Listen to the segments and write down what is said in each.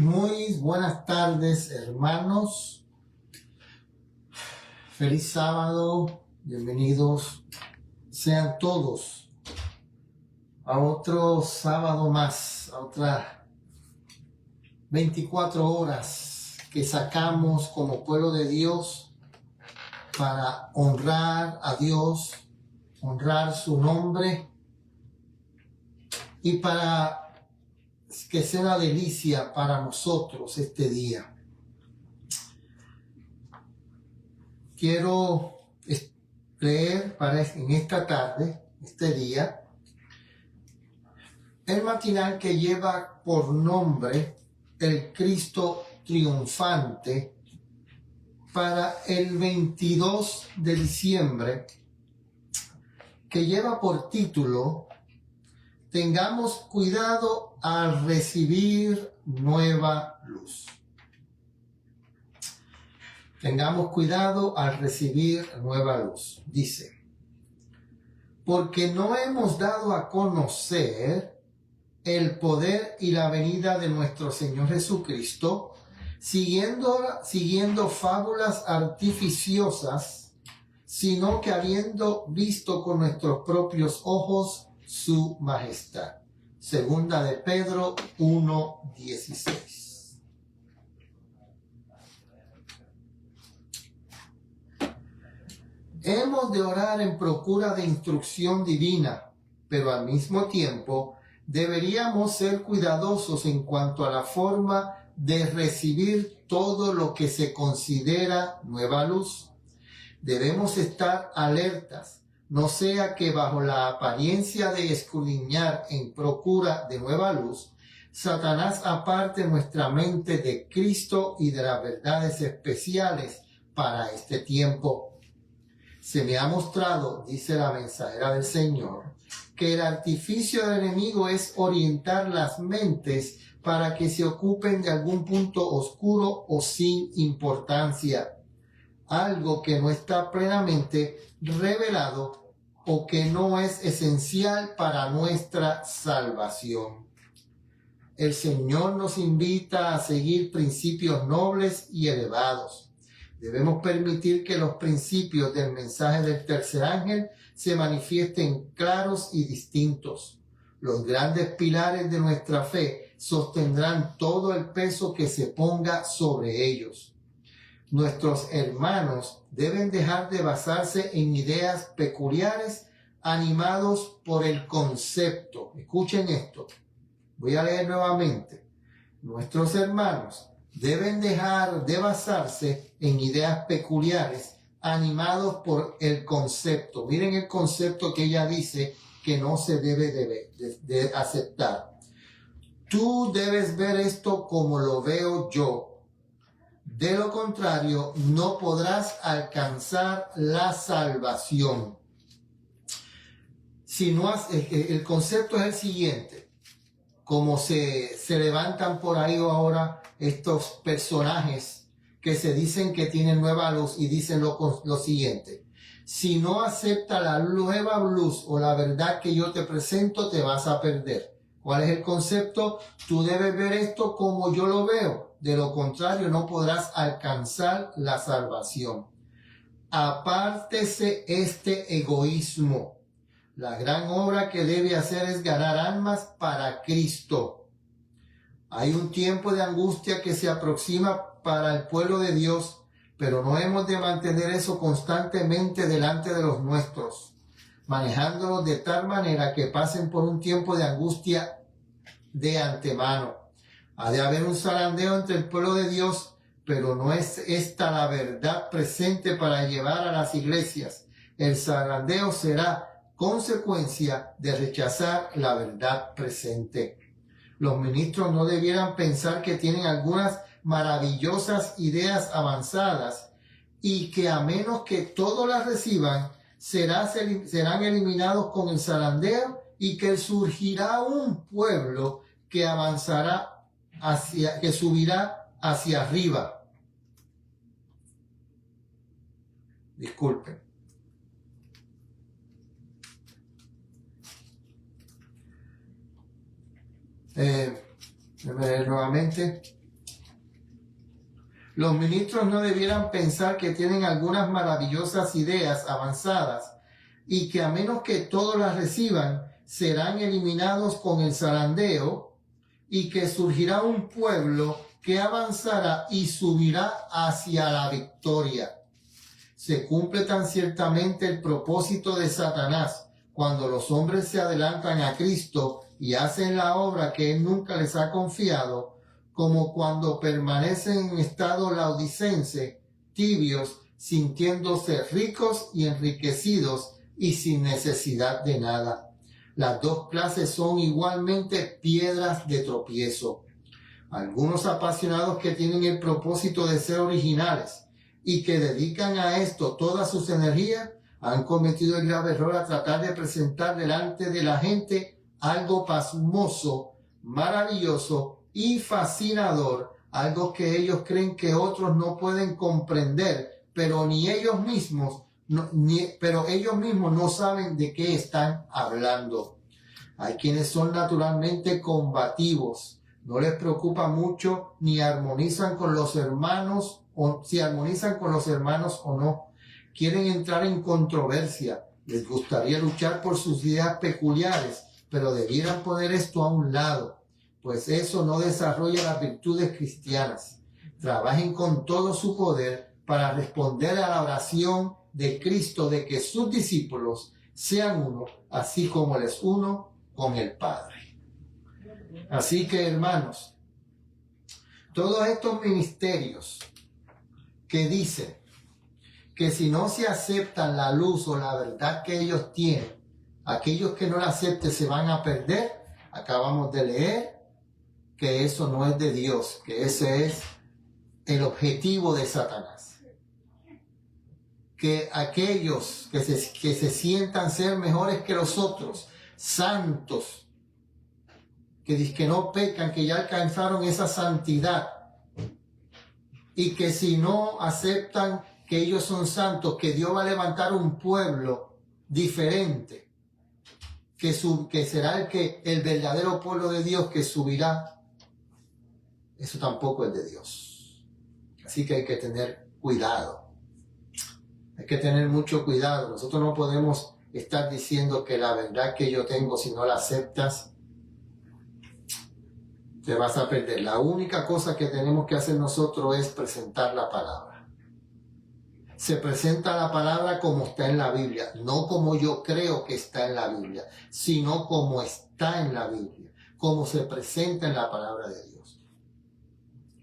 Muy buenas tardes, hermanos. Feliz sábado. Bienvenidos sean todos a otro sábado más, a otras 24 horas que sacamos como pueblo de Dios para honrar a Dios, honrar su nombre y para que sea una delicia para nosotros este día. Quiero leer en esta tarde, este día, el matinal que lleva por nombre El Cristo Triunfante para el 22 de diciembre, que lleva por título Tengamos cuidado al recibir nueva luz. Tengamos cuidado al recibir nueva luz. Dice, porque no hemos dado a conocer el poder y la venida de nuestro Señor Jesucristo, siguiendo fábulas artificiosas, sino que habiendo visto con nuestros propios ojos su majestad. Segunda de Pedro 1:16. Hemos de orar en procura de instrucción divina, pero al mismo tiempo deberíamos ser cuidadosos en cuanto a la forma de recibir todo lo que se considera nueva luz. Debemos estar alertas, no sea que bajo la apariencia de escudriñar en procura de nueva luz, Satanás aparte nuestra mente de Cristo y de las verdades especiales para este tiempo. Se me ha mostrado, dice la mensajera del Señor, que el artificio del enemigo es orientar las mentes para que se ocupen de algún punto oscuro o sin importancia, algo que no está plenamente revelado o que no es esencial para nuestra salvación. El Señor nos invita a seguir principios nobles y elevados. Debemos permitir que los principios del mensaje del tercer ángel se manifiesten claros y distintos. Los grandes pilares de nuestra fe sostendrán todo el peso que se ponga sobre ellos. Nuestros hermanos deben dejar de basarse en ideas peculiares animados por el concepto. Escuchen esto. Voy a leer nuevamente. Nuestros hermanos deben dejar de basarse en ideas peculiares animados por el concepto. Miren el concepto que ella dice que no se debe de aceptar. Tú debes ver esto como lo veo yo. De lo contrario, no podrás alcanzar la salvación. El concepto es el siguiente. Como se levantan por ahí ahora estos personajes que se dicen que tienen nueva luz y dicen lo siguiente. Si no aceptas la nueva luz o la verdad que yo te presento, te vas a perder. ¿Cuál es el concepto? Tú debes ver esto como yo lo veo. De lo contrario, no podrás alcanzar la salvación. Apártese este egoísmo. La gran obra que debe hacer es ganar almas para Cristo. Hay un tiempo de angustia que se aproxima para el pueblo de Dios, pero no hemos de mantener eso constantemente delante de los nuestros, manejándolos de tal manera que pasen por un tiempo de angustia de antemano. Ha de haber un zarandeo entre el pueblo de Dios, pero no es esta la verdad presente para llevar a las iglesias. El zarandeo será consecuencia de rechazar la verdad presente. Los ministros no debieran pensar que tienen algunas maravillosas ideas avanzadas y que a menos que todos las reciban, serán eliminados con el zarandeo y que surgirá un pueblo que avanzará que subirá hacia arriba. Disculpen. Nuevamente. Los ministros no debieran pensar que tienen algunas maravillosas ideas avanzadas y que a menos que todos las reciban, serán eliminados con el zarandeo y que surgirá un pueblo que avanzará y subirá hacia la victoria. Se cumple tan ciertamente el propósito de Satanás cuando los hombres se adelantan a Cristo y hacen la obra que Él nunca les ha confiado, como cuando permanecen en estado laodicense, tibios, sintiéndose ricos y enriquecidos y sin necesidad de nada. Las dos clases son igualmente piedras de tropiezo. Algunos apasionados que tienen el propósito de ser originales y que dedican a esto todas sus energías, han cometido el grave error a tratar de presentar delante de la gente algo pasmoso, maravilloso y fascinador, algo que ellos creen que otros no pueden comprender, pero ellos mismos no saben de qué están hablando. Hay quienes son naturalmente combativos, no les preocupa mucho ni armonizan con los hermanos, o si armonizan con los hermanos o no. Quieren entrar en controversia, les gustaría luchar por sus ideas peculiares, pero debieran poner esto a un lado, pues eso no desarrolla las virtudes cristianas. Trabajen con todo su poder para responder a la oración de Cristo de que sus discípulos sean uno, así como Él es uno con el Padre. Así que, hermanos, todos estos ministerios que dicen que si no se aceptan la luz o la verdad que ellos tienen, aquellos que no la acepten se van a perder, acabamos de leer que eso no es de Dios, que ese es el objetivo de Satanás. Que aquellos que se sientan ser mejores que los otros, santos, que no pecan, que ya alcanzaron esa santidad, y que si no aceptan que ellos son santos, que Dios va a levantar un pueblo diferente, que será el verdadero pueblo de Dios que subirá, eso tampoco es de Dios. Así que hay que tener cuidado. Hay que tener mucho cuidado. Nosotros no podemos estar diciendo que la verdad que yo tengo, si no la aceptas, te vas a perder. La única cosa que tenemos que hacer nosotros es presentar la palabra. Se presenta la palabra como está en la Biblia, no como yo creo que está en la Biblia, sino como está en la Biblia, como se presenta en la palabra de Dios.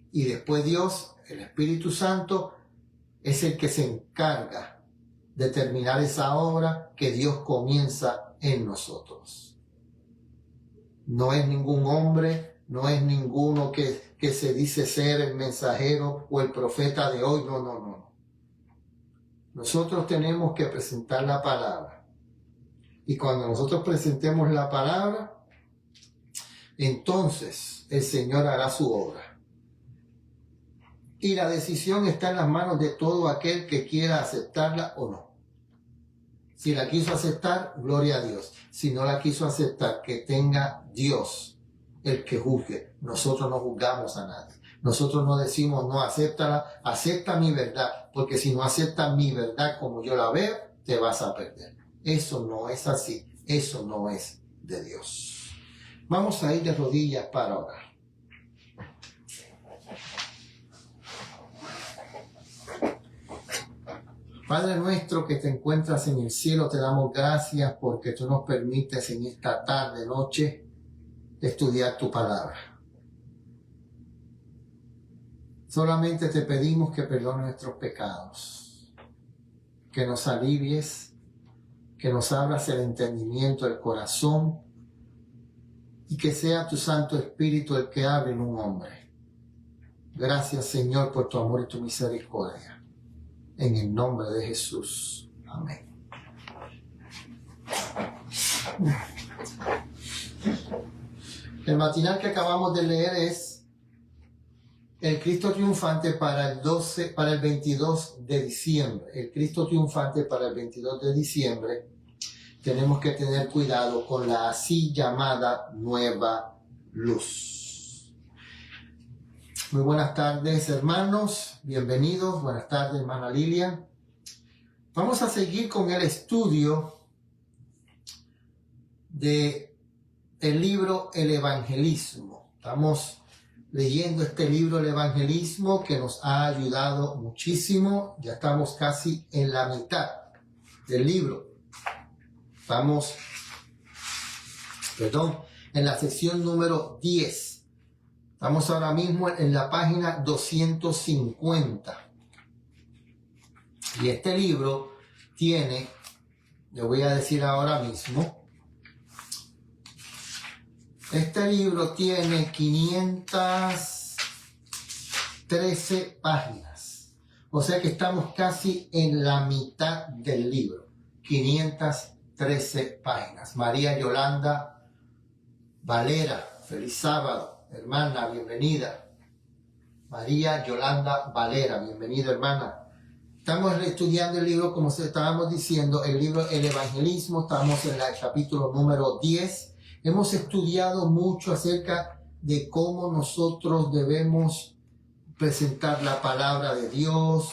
Y después Dios, el Espíritu Santo, es el que se encarga de terminar esa obra que Dios comienza en nosotros. No es ningún hombre, no es ninguno que se dice ser el mensajero o el profeta de hoy, no. Nosotros tenemos que presentar la palabra. Y cuando nosotros presentemos la palabra, entonces el Señor hará su obra. Y la decisión está en las manos de todo aquel que quiera aceptarla o no. Si la quiso aceptar, gloria a Dios. Si no la quiso aceptar, que tenga Dios el que juzgue. Nosotros no juzgamos a nadie. Nosotros no decimos, no, acéptala, acepta mi verdad, porque si no aceptas mi verdad como yo la veo, te vas a perder. Eso no es así. Eso no es de Dios. Vamos a ir de rodillas para orar. Padre nuestro que te encuentras en el cielo, te damos gracias porque tú nos permites en esta tarde, noche, estudiar tu palabra. Solamente te pedimos que perdones nuestros pecados, que nos alivies, que nos abras el entendimiento del corazón y que sea tu Santo Espíritu el que hable en un hombre. Gracias, Señor, por tu amor y tu misericordia. En el nombre de Jesús. Amén. El matinal que acabamos de leer es el Cristo triunfante para el 22 de diciembre. El Cristo triunfante para el 22 de diciembre. Tenemos que tener cuidado con la así llamada nueva luz. Muy buenas tardes, hermanos. Bienvenidos. Buenas tardes, hermana Lilia. Vamos a seguir con el estudio del libro El Evangelismo. Estamos leyendo este libro, El Evangelismo, que nos ha ayudado muchísimo. Ya estamos casi en la mitad del libro. Estamos, en la sección número 10. Estamos ahora mismo en la página 250. Y este libro tiene, le voy a decir ahora mismo, este libro tiene 513 páginas. O sea que estamos casi en la mitad del libro. 513 páginas. María Yolanda Valera, feliz sábado. Hermana, bienvenida. María Yolanda Valera, bienvenida, hermana. Estamos estudiando el libro, como estábamos diciendo, el libro El Evangelismo. Estamos en el capítulo número 10. Hemos estudiado mucho acerca de cómo nosotros debemos presentar la palabra de Dios,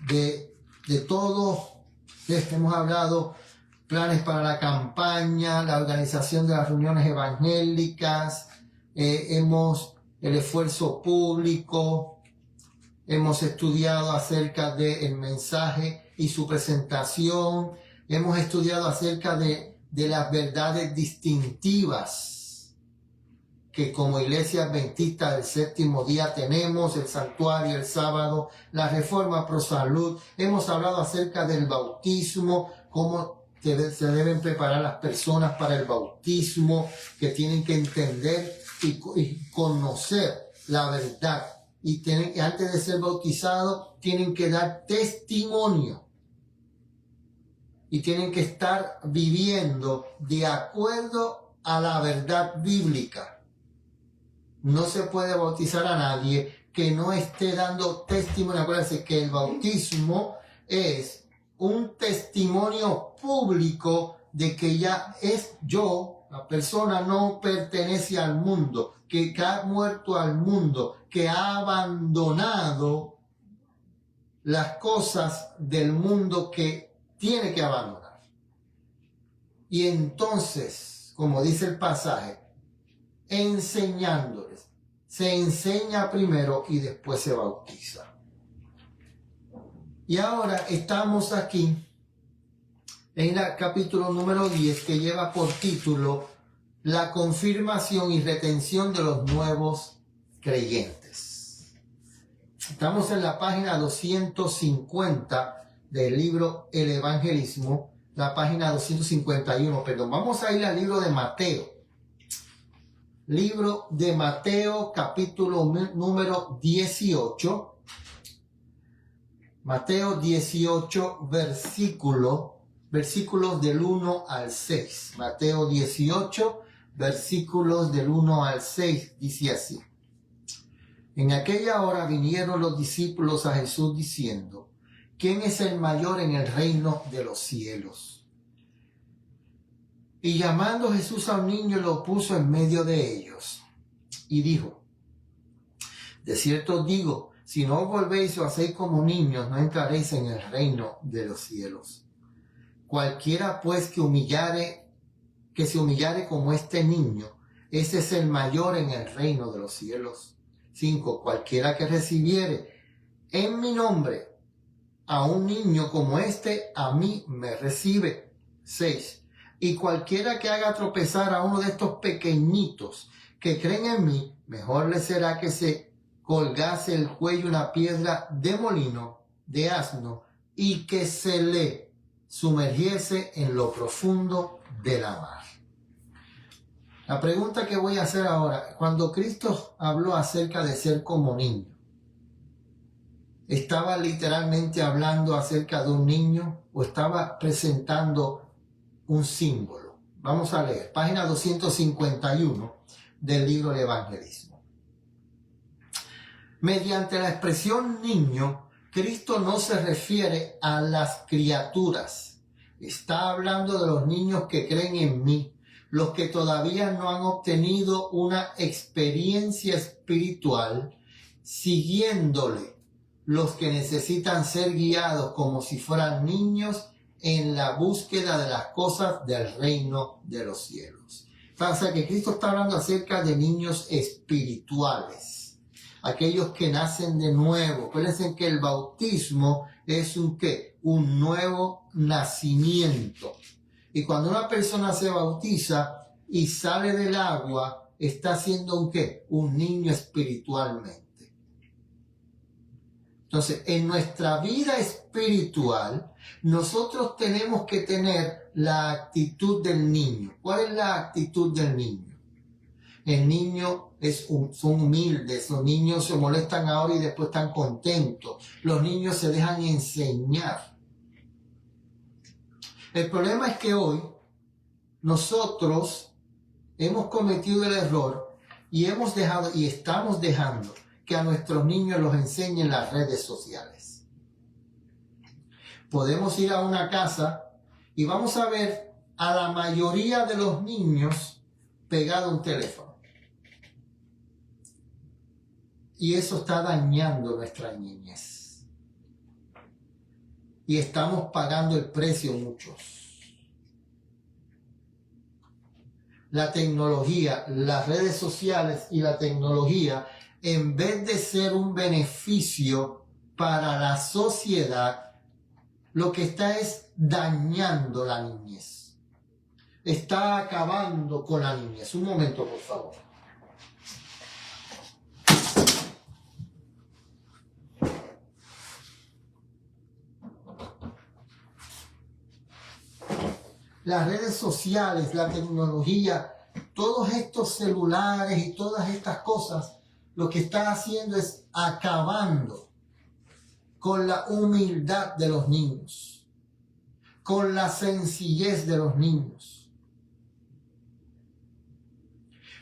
de todo. Hemos hablado planes para la campaña, la organización de las reuniones evangélicas, el esfuerzo público, hemos estudiado acerca del mensaje y su presentación, hemos estudiado acerca de las verdades distintivas que como Iglesia Adventista del Séptimo Día tenemos, el santuario, el sábado, la reforma pro salud. Hemos hablado acerca del bautismo, cómo se deben preparar las personas para el bautismo, que tienen que entender y conocer la verdad. Y antes de ser bautizados, tienen que dar testimonio. Y tienen que estar viviendo de acuerdo a la verdad bíblica. No se puede bautizar a nadie que no esté dando testimonio. Acuérdense que el bautismo es un testimonio público de que ya la persona no pertenece al mundo, que ha muerto al mundo, que ha abandonado las cosas del mundo que tiene que abandonar. Y entonces, como dice el pasaje, enseñándoles, se enseña primero y después se bautiza. Y ahora estamos aquí en el capítulo número 10, que lleva por título La confirmación y retención de los nuevos creyentes. Estamos en la página 250 del libro El Evangelismo, la página 251, perdón. Vamos a ir al libro de Mateo. Libro de Mateo, capítulo número 18. Mateo 18, versículos del 1 al 6. Mateo 18, versículos del 1 al 6, dice así. En aquella hora vinieron los discípulos a Jesús diciendo: ¿Quién es el mayor en el reino de los cielos? Y llamando Jesús a un niño, lo puso en medio de ellos y dijo: De cierto os digo, si no os volvéis o hacéis como niños, no entraréis en el reino de los cielos. Cualquiera pues que se humillare como este niño, ese es el mayor en el reino de los cielos. 5. Cualquiera que recibiere en mi nombre a un niño como este, a mí me recibe. 6. Y cualquiera que haga tropezar a uno de estos pequeñitos que creen en mí, mejor le será que se colgase el cuello una piedra de molino, de asno, y que se le sumergiese en lo profundo de la mar. La pregunta que voy a hacer ahora: cuando Cristo habló acerca de ser como niño, ¿estaba literalmente hablando acerca de un niño o estaba presentando un símbolo? Vamos a leer, página 251 del libro del Evangelismo. Mediante la expresión niño, Cristo no se refiere a las criaturas. Está hablando de los niños que creen en mí, los que todavía no han obtenido una experiencia espiritual siguiéndole los que necesitan ser guiados como si fueran niños en la búsqueda de las cosas del reino de los cielos. O sea que Cristo está hablando acerca de niños espirituales, aquellos que nacen de nuevo. Acuérdense que el bautismo es un nuevo nacimiento. Y cuando una persona se bautiza y sale del agua, está siendo un niño espiritualmente. Entonces, en nuestra vida espiritual, nosotros tenemos que tener la actitud del niño. ¿Cuál es la actitud del niño? El niño son humildes, los niños se molestan ahora y después están contentos. Los niños se dejan enseñar. El problema es que hoy nosotros hemos cometido el error y estamos dejando que a nuestros niños los enseñen las redes sociales. Podemos ir a una casa y vamos a ver a la mayoría de los niños pegado a un teléfono. Y eso está dañando nuestra niñez. Y estamos pagando el precio muchos. La tecnología, las redes sociales y la tecnología, en vez de ser un beneficio para la sociedad, lo que está es dañando la niñez. Está acabando con la niñez. Un momento, por favor. Las redes sociales, la tecnología, todos estos celulares y todas estas cosas, lo que está haciendo es acabando con la humildad de los niños, con la sencillez de los niños.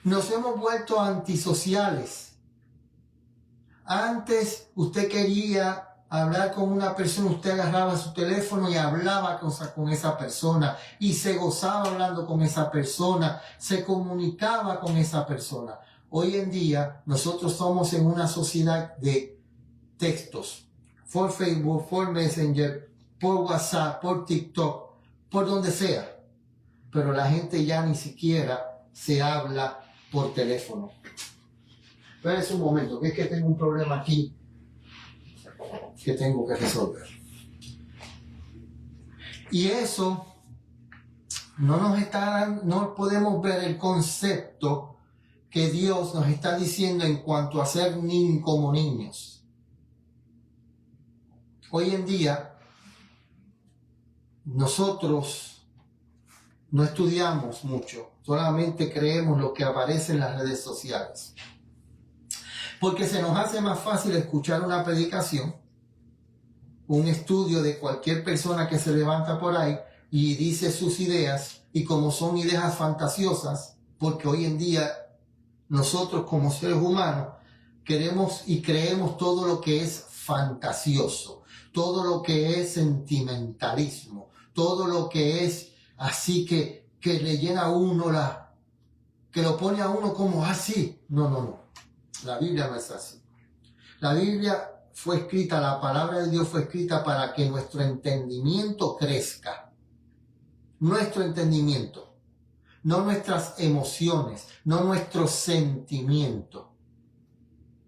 Nos hemos vuelto antisociales. Antes usted quería hablar con una persona, usted agarraba su teléfono y hablaba con esa persona y se gozaba hablando con esa persona, se comunicaba con esa persona. Hoy en día nosotros somos en una sociedad de textos, por Facebook, por Messenger, por WhatsApp, por TikTok, por donde sea. Pero la gente ya ni siquiera se habla por teléfono. Espérense un momento, que es que tengo un problema aquí que tengo que resolver. Y eso no podemos ver el concepto que Dios nos está diciendo en cuanto a ser como niños. Hoy en día, nosotros no estudiamos mucho, solamente creemos lo que aparece en las redes sociales. Porque se nos hace más fácil escuchar una predicación, un estudio de cualquier persona que se levanta por ahí y dice sus ideas, y como son ideas fantasiosas, porque hoy en día nosotros como seres humanos queremos y creemos todo lo que es fantasioso, todo lo que es sentimentalismo, todo lo que es así que le llena a uno que lo pone a uno como así. No. La Biblia no es así. La Biblia fue escrita, la palabra de Dios fue escrita para que nuestro entendimiento crezca. Nuestro entendimiento. No nuestras emociones, no nuestro sentimiento.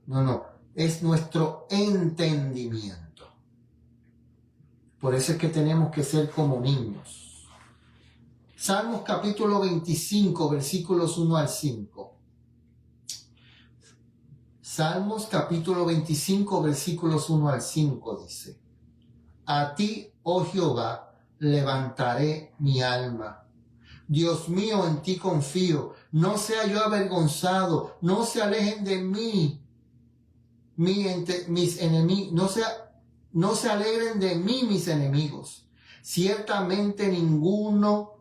No. Es nuestro entendimiento. Por eso es que tenemos que ser como niños. Salmos capítulo 25, versículos 1 al 5. Salmos capítulo 25, versículos 1 al 5 dice: A ti, oh Jehová, levantaré mi alma. Dios mío, en ti confío. No sea yo avergonzado, no se alejen de mí mis enemigos, no se alegren de mí mis enemigos. Ciertamente ninguno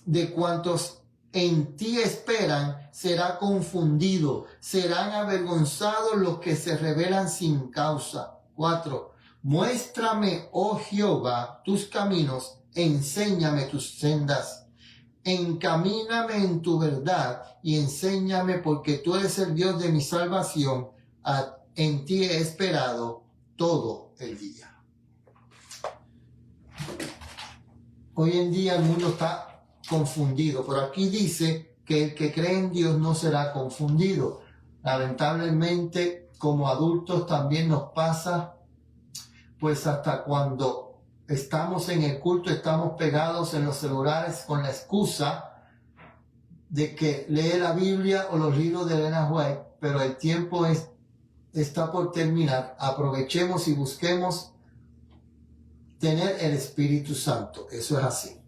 de cuantos en ti esperan será confundido, serán avergonzados los que se rebelan sin causa. 4. Muéstrame, oh Jehová, tus caminos, enséñame tus sendas. Encamíname en tu verdad y enséñame, porque tú eres el Dios de mi salvación. A en ti he esperado todo el día. Hoy en día el mundo está confundido, pero aquí dice que el que cree en Dios no será confundido. Lamentablemente, como adultos también nos pasa, pues hasta cuando estamos en el culto, estamos pegados en los celulares con la excusa de que lee la Biblia o los libros de Elena White, pero el tiempo está por terminar. Aprovechemos y busquemos tener el Espíritu Santo. Eso es así.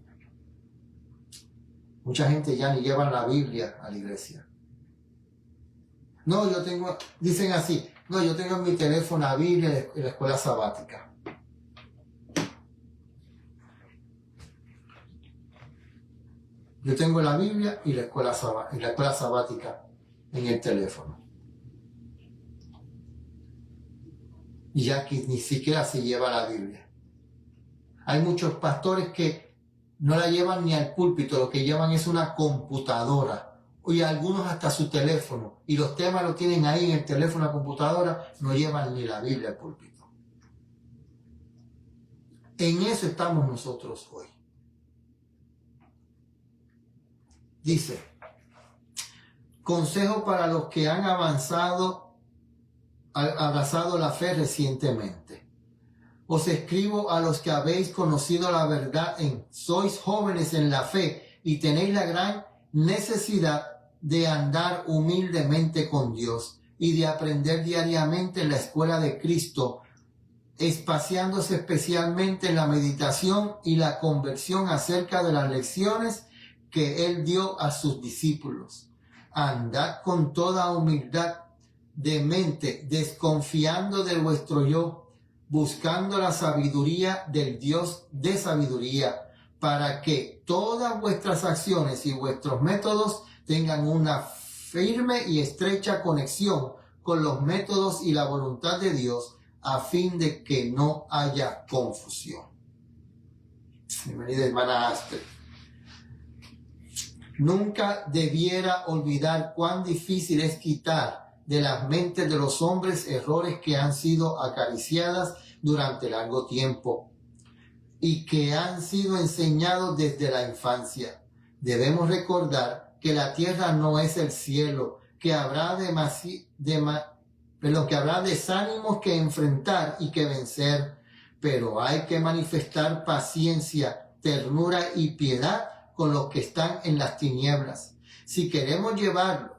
Mucha gente ya ni lleva la Biblia a la iglesia. No, dicen así, no, yo tengo en mi teléfono la Biblia en la escuela sabática. Yo tengo la Biblia y la escuela sabática en el teléfono. Y ya que ni siquiera se lleva la Biblia. Hay muchos pastores que no la llevan ni al púlpito, lo que llevan es una computadora. Y algunos hasta su teléfono. Y los temas lo tienen ahí en el teléfono, la computadora, no llevan ni la Biblia al púlpito. En eso estamos nosotros hoy. Dice, consejo para los que han abrazado la fe recientemente. Os escribo a los que habéis conocido la verdad sois jóvenes en la fe y tenéis la gran necesidad de andar humildemente con Dios y de aprender diariamente en la escuela de Cristo, espaciándose especialmente en la meditación y la conversión acerca de las lecciones que Él dio a sus discípulos. Andad con toda humildad de mente, desconfiando de vuestro yo, buscando la sabiduría del Dios de sabiduría, para que todas vuestras acciones y vuestros métodos tengan una firme y estrecha conexión con los métodos y la voluntad de Dios, a fin de que no haya confusión. Bienvenida, hermana Astrid. Nunca debiera olvidar cuán difícil es quitar de las mentes de los hombres errores que han sido acariciadas durante largo tiempo y que han sido enseñados desde la infancia. Debemos recordar que la tierra no es el cielo, que habrá desánimos que enfrentar y que vencer, pero hay que manifestar paciencia, ternura y piedad con los que están en las tinieblas. Si queremos llevarlos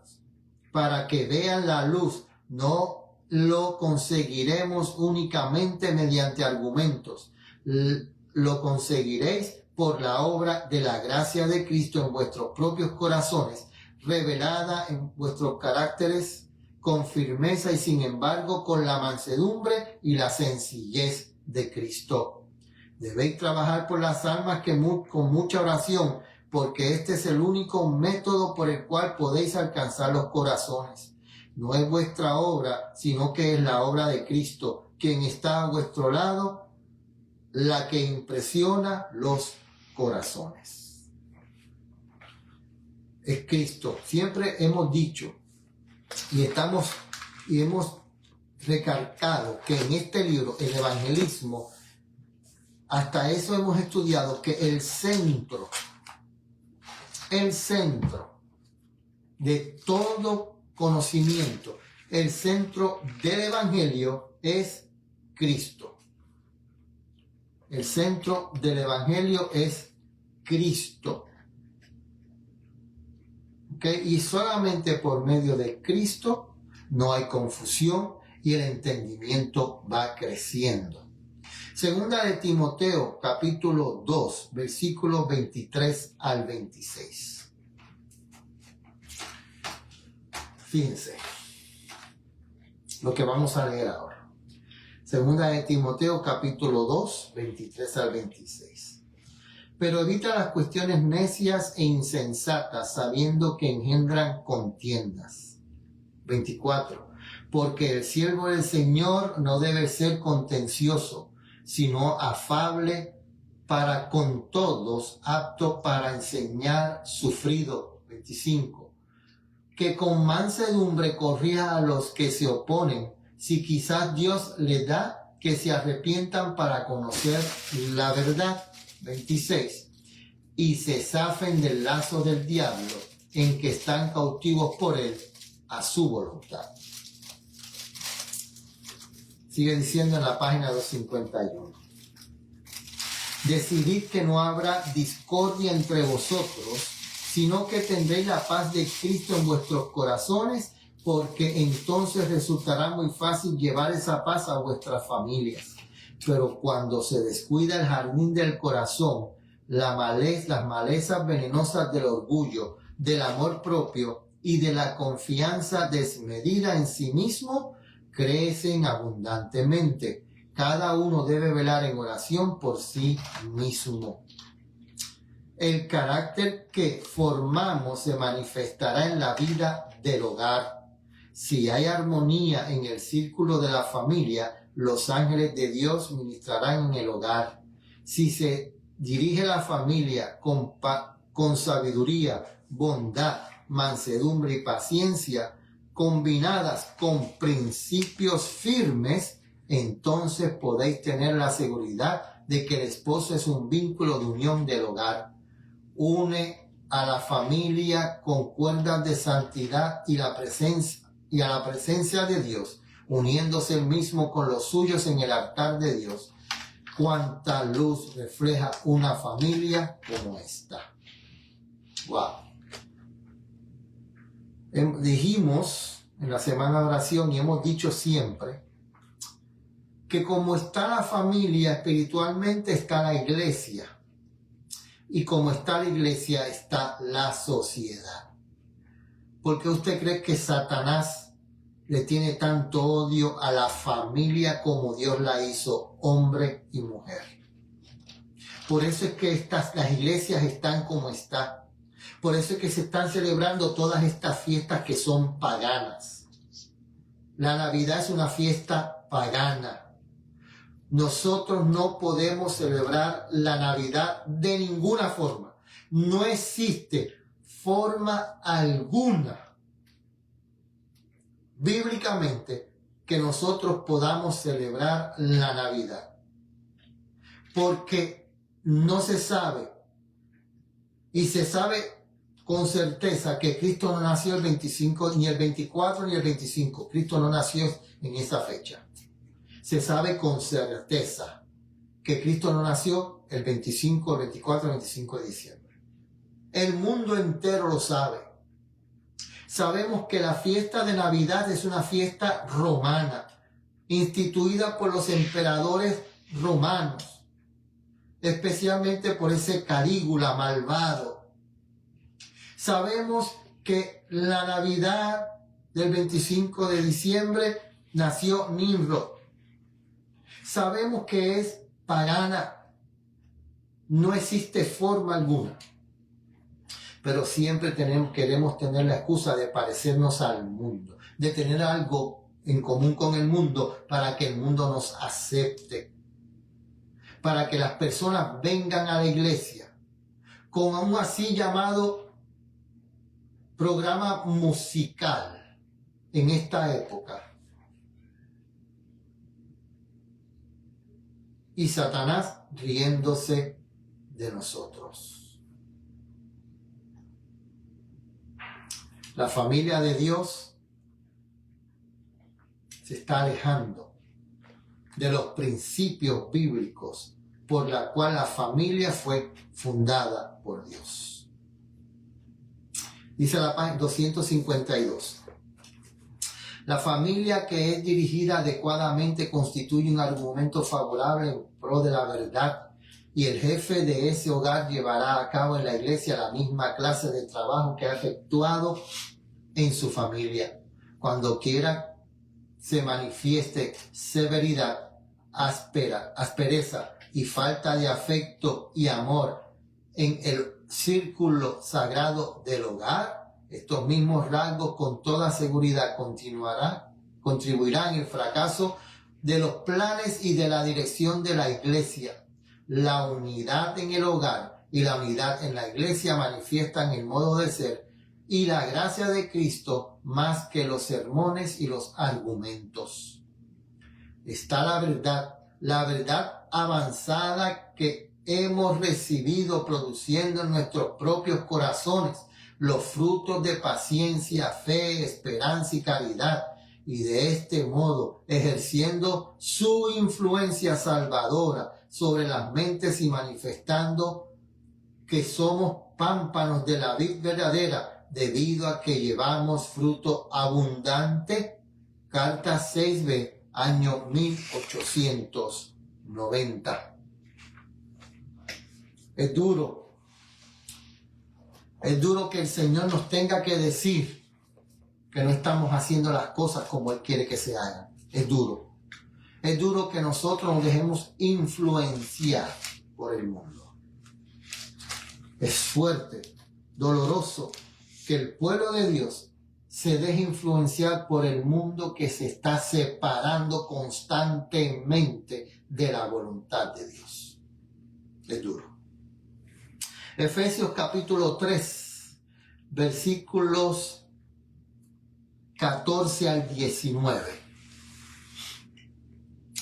para que vean la luz, no lo conseguiremos únicamente mediante argumentos. Lo conseguiréis por la obra de la gracia de Cristo en vuestros propios corazones, revelada en vuestros caracteres con firmeza y sin embargo con la mansedumbre y la sencillez de Cristo. Debéis trabajar por las almas con mucha oración, porque este es el único método por el cual podéis alcanzar los corazones. No es vuestra obra, sino que es la obra de Cristo, quien está a vuestro lado, la que impresiona los corazones. Es Cristo. Siempre hemos dicho y hemos recalcado que en este libro, el evangelismo, hasta eso hemos estudiado que el centro de todo conocimiento, el centro del evangelio es Cristo. El centro del evangelio es Cristo. ¿Okay? Y solamente por medio de Cristo no hay confusión y el entendimiento va creciendo. Segunda de Timoteo, capítulo 2, versículos 23 al 26. Fíjense lo que vamos a leer ahora. Segunda de Timoteo, capítulo 2, 23 al 26. Pero evita las cuestiones necias e insensatas, sabiendo que engendran contiendas. 24. Porque el siervo del Señor no debe ser contencioso, sino afable para con todos, apto para enseñar, sufrido. 25. Que con mansedumbre corrija a los que se oponen, si quizás Dios les da que se arrepientan para conocer la verdad. 26. Y se zafen del lazo del diablo en que están cautivos por él a su voluntad. Sigue diciendo en la página 251. Decidid que no habrá discordia entre vosotros, sino que tendréis la paz de Cristo en vuestros corazones, porque entonces resultará muy fácil llevar esa paz a vuestras familias. Pero cuando se descuida el jardín del corazón, las malezas venenosas del orgullo, del amor propio y de la confianza desmedida en sí mismo, crecen abundantemente. Cada uno debe velar en oración por sí mismo. El carácter que formamos se manifestará en la vida del hogar. Si hay armonía en el círculo de la familia, los ángeles de Dios ministrarán en el hogar. Si se dirige la familia con sabiduría, bondad, mansedumbre y paciencia, combinadas con principios firmes, entonces podéis tener la seguridad de que el esposo es un vínculo de unión del hogar. Une a la familia con cuerdas de santidad y a la presencia de Dios, uniéndose él mismo con los suyos en el altar de Dios. Cuánta luz refleja una familia como esta. Wow. Dijimos en la semana de oración y hemos dicho siempre que como está la familia espiritualmente está la iglesia, y como está la iglesia está la sociedad. ¿Por qué usted cree que Satanás le tiene tanto odio a la familia como Dios la hizo, hombre y mujer? Por eso es que las iglesias están como están. Por eso es que se están celebrando todas estas fiestas que son paganas. La Navidad es una fiesta pagana. Nosotros no podemos celebrar la Navidad de ninguna forma. No existe forma alguna bíblicamente que nosotros podamos celebrar la Navidad. Porque no se sabe, y se sabe con certeza que Cristo no nació el 25, ni el 24, ni el 25. Cristo no nació en esa fecha. Se sabe con certeza que Cristo no nació el 25, el 24, el 25 de diciembre. El mundo entero lo sabe. Sabemos que la fiesta de Navidad es una fiesta romana, instituida por los emperadores romanos, especialmente por ese Calígula malvado. Sabemos que la Navidad del 25 de diciembre nació Nimrod. Sabemos que es pagana. No existe forma alguna. Pero siempre queremos tener la excusa de parecernos al mundo, de tener algo en común con el mundo para que el mundo nos acepte, para que las personas vengan a la iglesia con un así llamado programa musical en esta época. Y Satanás riéndose de nosotros. La familia de Dios se está alejando de los principios bíblicos por la cual la familia fue fundada por Dios. Dice la página 252. La familia que es dirigida adecuadamente constituye un argumento favorable en pro de la verdad, y el jefe de ese hogar llevará a cabo en la iglesia la misma clase de trabajo que ha efectuado en su familia. Cuando quiera se manifieste severidad, aspereza y falta de afecto y amor en el círculo sagrado del hogar, estos mismos rasgos con toda seguridad contribuirán en el fracaso de los planes y de la dirección de la iglesia. La unidad en el hogar y la unidad en la iglesia manifiestan el modo de ser y la gracia de Cristo más que los sermones y los argumentos. está la verdad avanzada que hemos recibido produciendo en nuestros propios corazones los frutos de paciencia, fe, esperanza y caridad, y de este modo ejerciendo su influencia salvadora sobre las mentes y manifestando que somos pámpanos de la vid verdadera debido a que llevamos fruto abundante. Carta 6b, año 1890. Es duro que el Señor nos tenga que decir que no estamos haciendo las cosas como Él quiere que se hagan. Es duro que nosotros nos dejemos influenciar por el mundo. Es fuerte, doloroso que el pueblo de Dios se deje influenciar por el mundo que se está separando constantemente de la voluntad de Dios. Es duro. Efesios capítulo 3, versículos 14 al 19.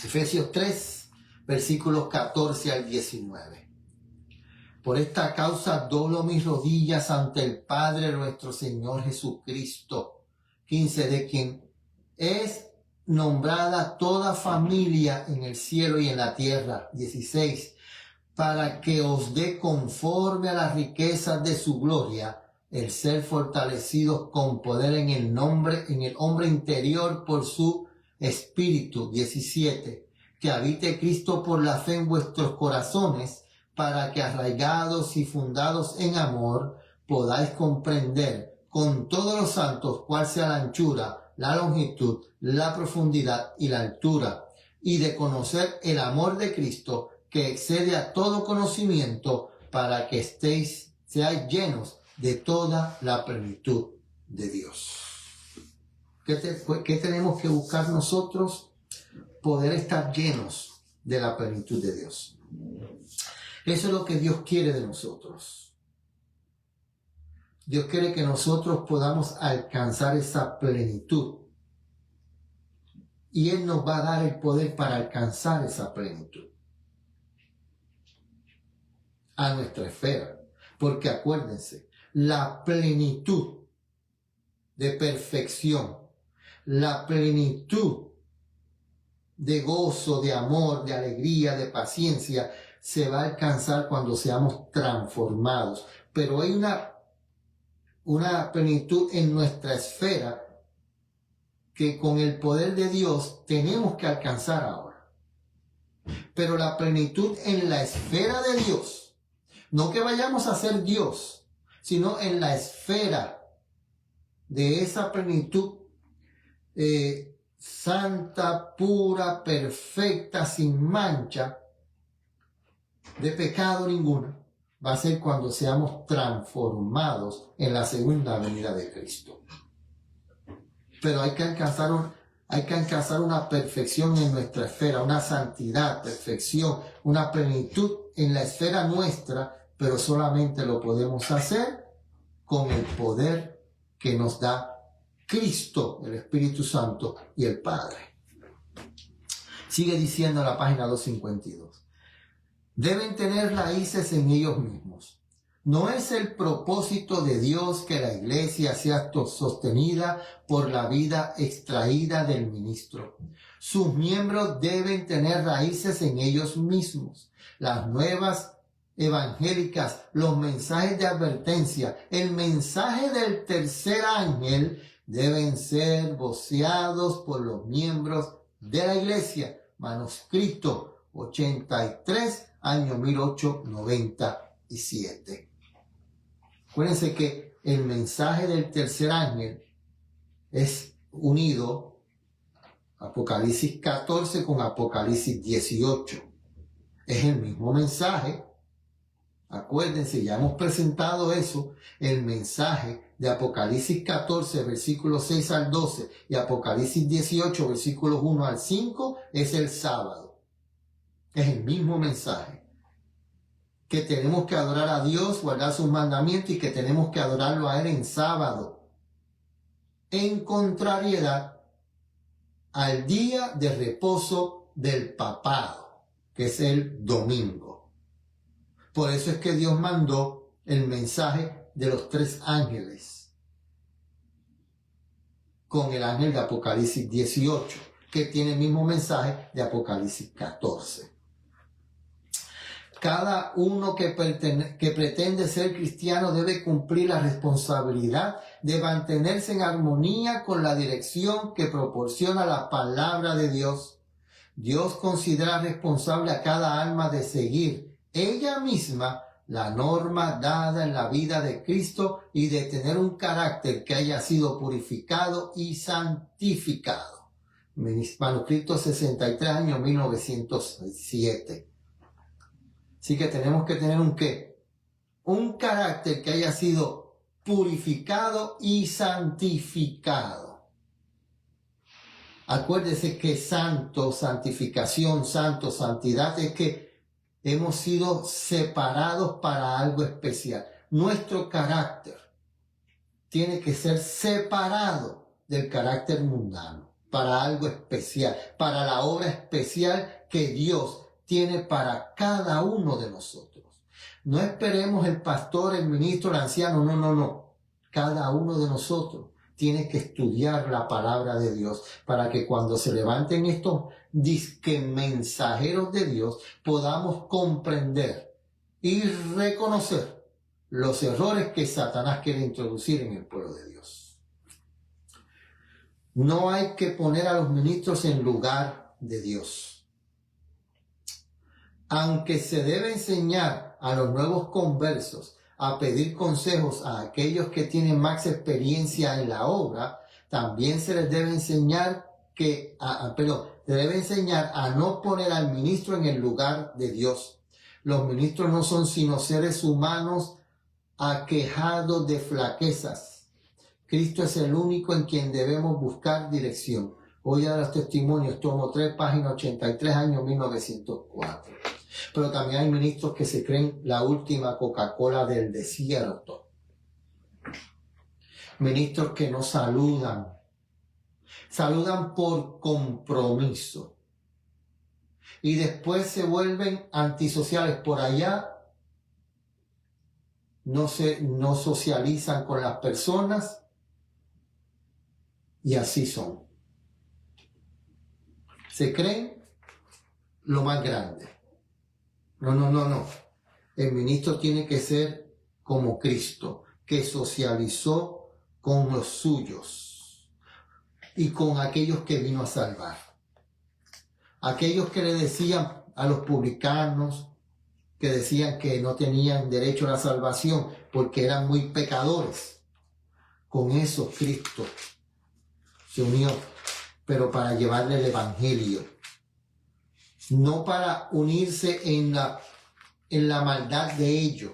Efesios 3, versículos 14 al 19. Por esta causa doblo mis rodillas ante el Padre nuestro Señor Jesucristo. 15. De quien es nombrada toda familia en el cielo y en la tierra. 16. Para que os dé conforme a las riquezas de su gloria el ser fortalecidos con poder en el hombre interior por su espíritu. 17. Que habite Cristo por la fe en vuestros corazones, para que arraigados y fundados en amor podáis comprender con todos los santos cuál sea la anchura, la longitud, la profundidad y la altura, y de conocer el amor de Cristo que excede a todo conocimiento, para que seáis llenos de toda la plenitud de Dios. ¿Qué tenemos que buscar nosotros? Poder estar llenos de la plenitud de Dios. Eso es lo que Dios quiere de nosotros. Dios quiere que nosotros podamos alcanzar esa plenitud. Y Él nos va a dar el poder para alcanzar esa plenitud a nuestra esfera. Porque acuérdense, la plenitud de perfección, la plenitud de gozo, de amor, de alegría, de paciencia, se va a alcanzar cuando seamos transformados. Pero hay una plenitud en nuestra esfera que con el poder de Dios tenemos que alcanzar ahora. Pero la plenitud en la esfera de Dios, no que vayamos a ser Dios, sino en la esfera de esa plenitud santa, pura, perfecta, sin mancha, de pecado ninguno, va a ser cuando seamos transformados en la segunda venida de Cristo. Pero hay que alcanzar una perfección en nuestra esfera, una santidad, perfección, una plenitud en la esfera nuestra, pero solamente lo podemos hacer con el poder que nos da Cristo, el Espíritu Santo y el Padre. Sigue diciendo en la página 252. Deben tener raíces en ellos mismos. No es el propósito de Dios que la iglesia sea sostenida por la vida extraída del ministro. Sus miembros deben tener raíces en ellos mismos. Las nuevas evangélicas, los mensajes de advertencia, el mensaje del tercer ángel deben ser voceados por los miembros de la iglesia. Manuscrito 83, año 1897. Acuérdense que el mensaje del tercer ángel es unido Apocalipsis 14 con Apocalipsis 18. Es el mismo mensaje. Acuérdense, ya hemos presentado eso, el mensaje de Apocalipsis 14, versículos 6 al 12, y Apocalipsis 18, versículos 1 al 5, es el sábado. Es el mismo mensaje. Que tenemos que adorar a Dios, guardar sus mandamientos, y que tenemos que adorarlo a Él en sábado. En contrariedad al día de reposo del papado, que es el domingo. Por eso es que Dios mandó el mensaje de los 3 ángeles con el ángel de Apocalipsis 18, que tiene el mismo mensaje de Apocalipsis 14. Cada uno que pretende ser cristiano debe cumplir la responsabilidad de mantenerse en armonía con la dirección que proporciona la palabra de Dios. Dios considera responsable a cada alma de seguir ella misma la norma dada en la vida de Cristo y de tener un carácter que haya sido purificado y santificado. Manuscrito 63, año 1907. Así que tenemos que tener un ¿qué? Un carácter que haya sido purificado y santificado. Acuérdese que santo, santificación, santo, santidad es que hemos sido separados para algo especial. Nuestro carácter tiene que ser separado del carácter mundano para algo especial, para la obra especial que Dios tiene para cada uno de nosotros. No esperemos el pastor, el ministro, el anciano, no. Cada uno de nosotros tiene que estudiar la palabra de Dios para que cuando se levanten estos disque mensajeros de Dios podamos comprender y reconocer los errores que Satanás quiere introducir en el pueblo de Dios. No hay que poner a los ministros en lugar de Dios. Aunque se debe enseñar a los nuevos conversos a pedir consejos a aquellos que tienen más experiencia en la obra, también se les debe enseñar a no poner al ministro en el lugar de Dios. Los ministros no son sino seres humanos aquejados de flaquezas. Cristo es el único en quien debemos buscar dirección. Hoy a los testimonios, tomo 3, página 83, año 1904. Pero también hay ministros que se creen la última Coca-Cola del desierto. Ministros que no saludan. Saludan por compromiso. Y después se vuelven antisociales. Por allá no socializan con las personas. Y así son. Se creen lo más grande. No. El ministro tiene que ser como Cristo, que socializó con los suyos y con aquellos que vino a salvar. Aquellos que le decían a los publicanos, que decían que no tenían derecho a la salvación porque eran muy pecadores. Con eso Cristo se unió, pero para llevarle el evangelio. No para unirse en la maldad de ellos,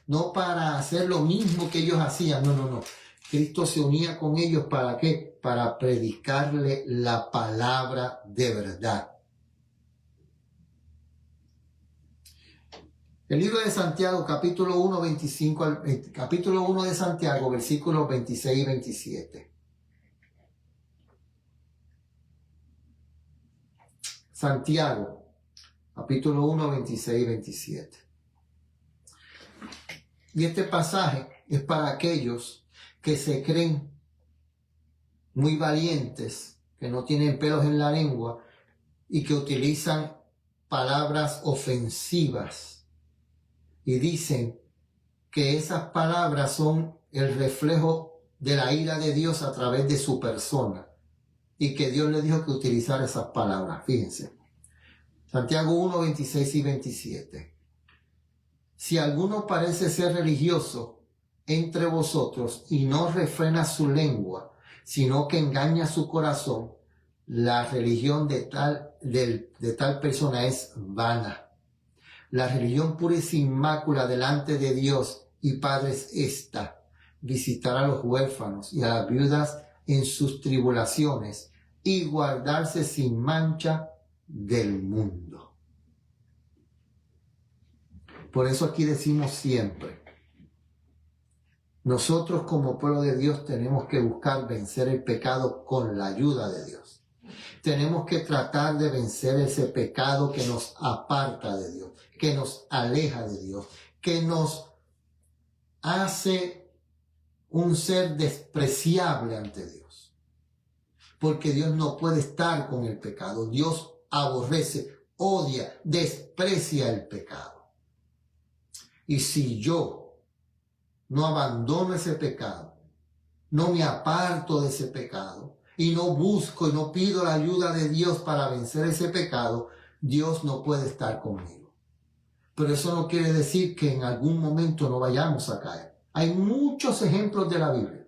no para hacer lo mismo que ellos hacían, no. Cristo se unía con ellos, ¿para qué? Para predicarle la palabra de verdad. El libro de Santiago, capítulo 1 de Santiago, versículos 26 y 27. Santiago, capítulo 1, 26 y 27. Y este pasaje es para aquellos que se creen muy valientes, que no tienen pelos en la lengua y que utilizan palabras ofensivas y dicen que esas palabras son el reflejo de la ira de Dios a través de su persona. Y que Dios le dijo que utilizara esas palabras. Fíjense. Santiago 1, 26 y 27. Si alguno parece ser religioso entre vosotros y no refrena su lengua, sino que engaña su corazón, la religión de tal persona es vana. La religión pura y sin mácula delante de Dios y Padre es esta: visitar a los huérfanos y a las viudas en sus tribulaciones y guardarse sin mancha del mundo. Por eso aquí decimos siempre, nosotros como pueblo de Dios tenemos que buscar vencer el pecado con la ayuda de Dios. Tenemos que tratar de vencer ese pecado que nos aparta de Dios, que nos aleja de Dios, que nos hace un ser despreciable ante Dios. Porque Dios no puede estar con el pecado. Dios aborrece, odia, desprecia el pecado. Y si yo no abandono ese pecado, no me aparto de ese pecado, y no busco y no pido la ayuda de Dios para vencer ese pecado, Dios no puede estar conmigo. Pero eso no quiere decir que en algún momento no vayamos a caer. Hay muchos ejemplos de la Biblia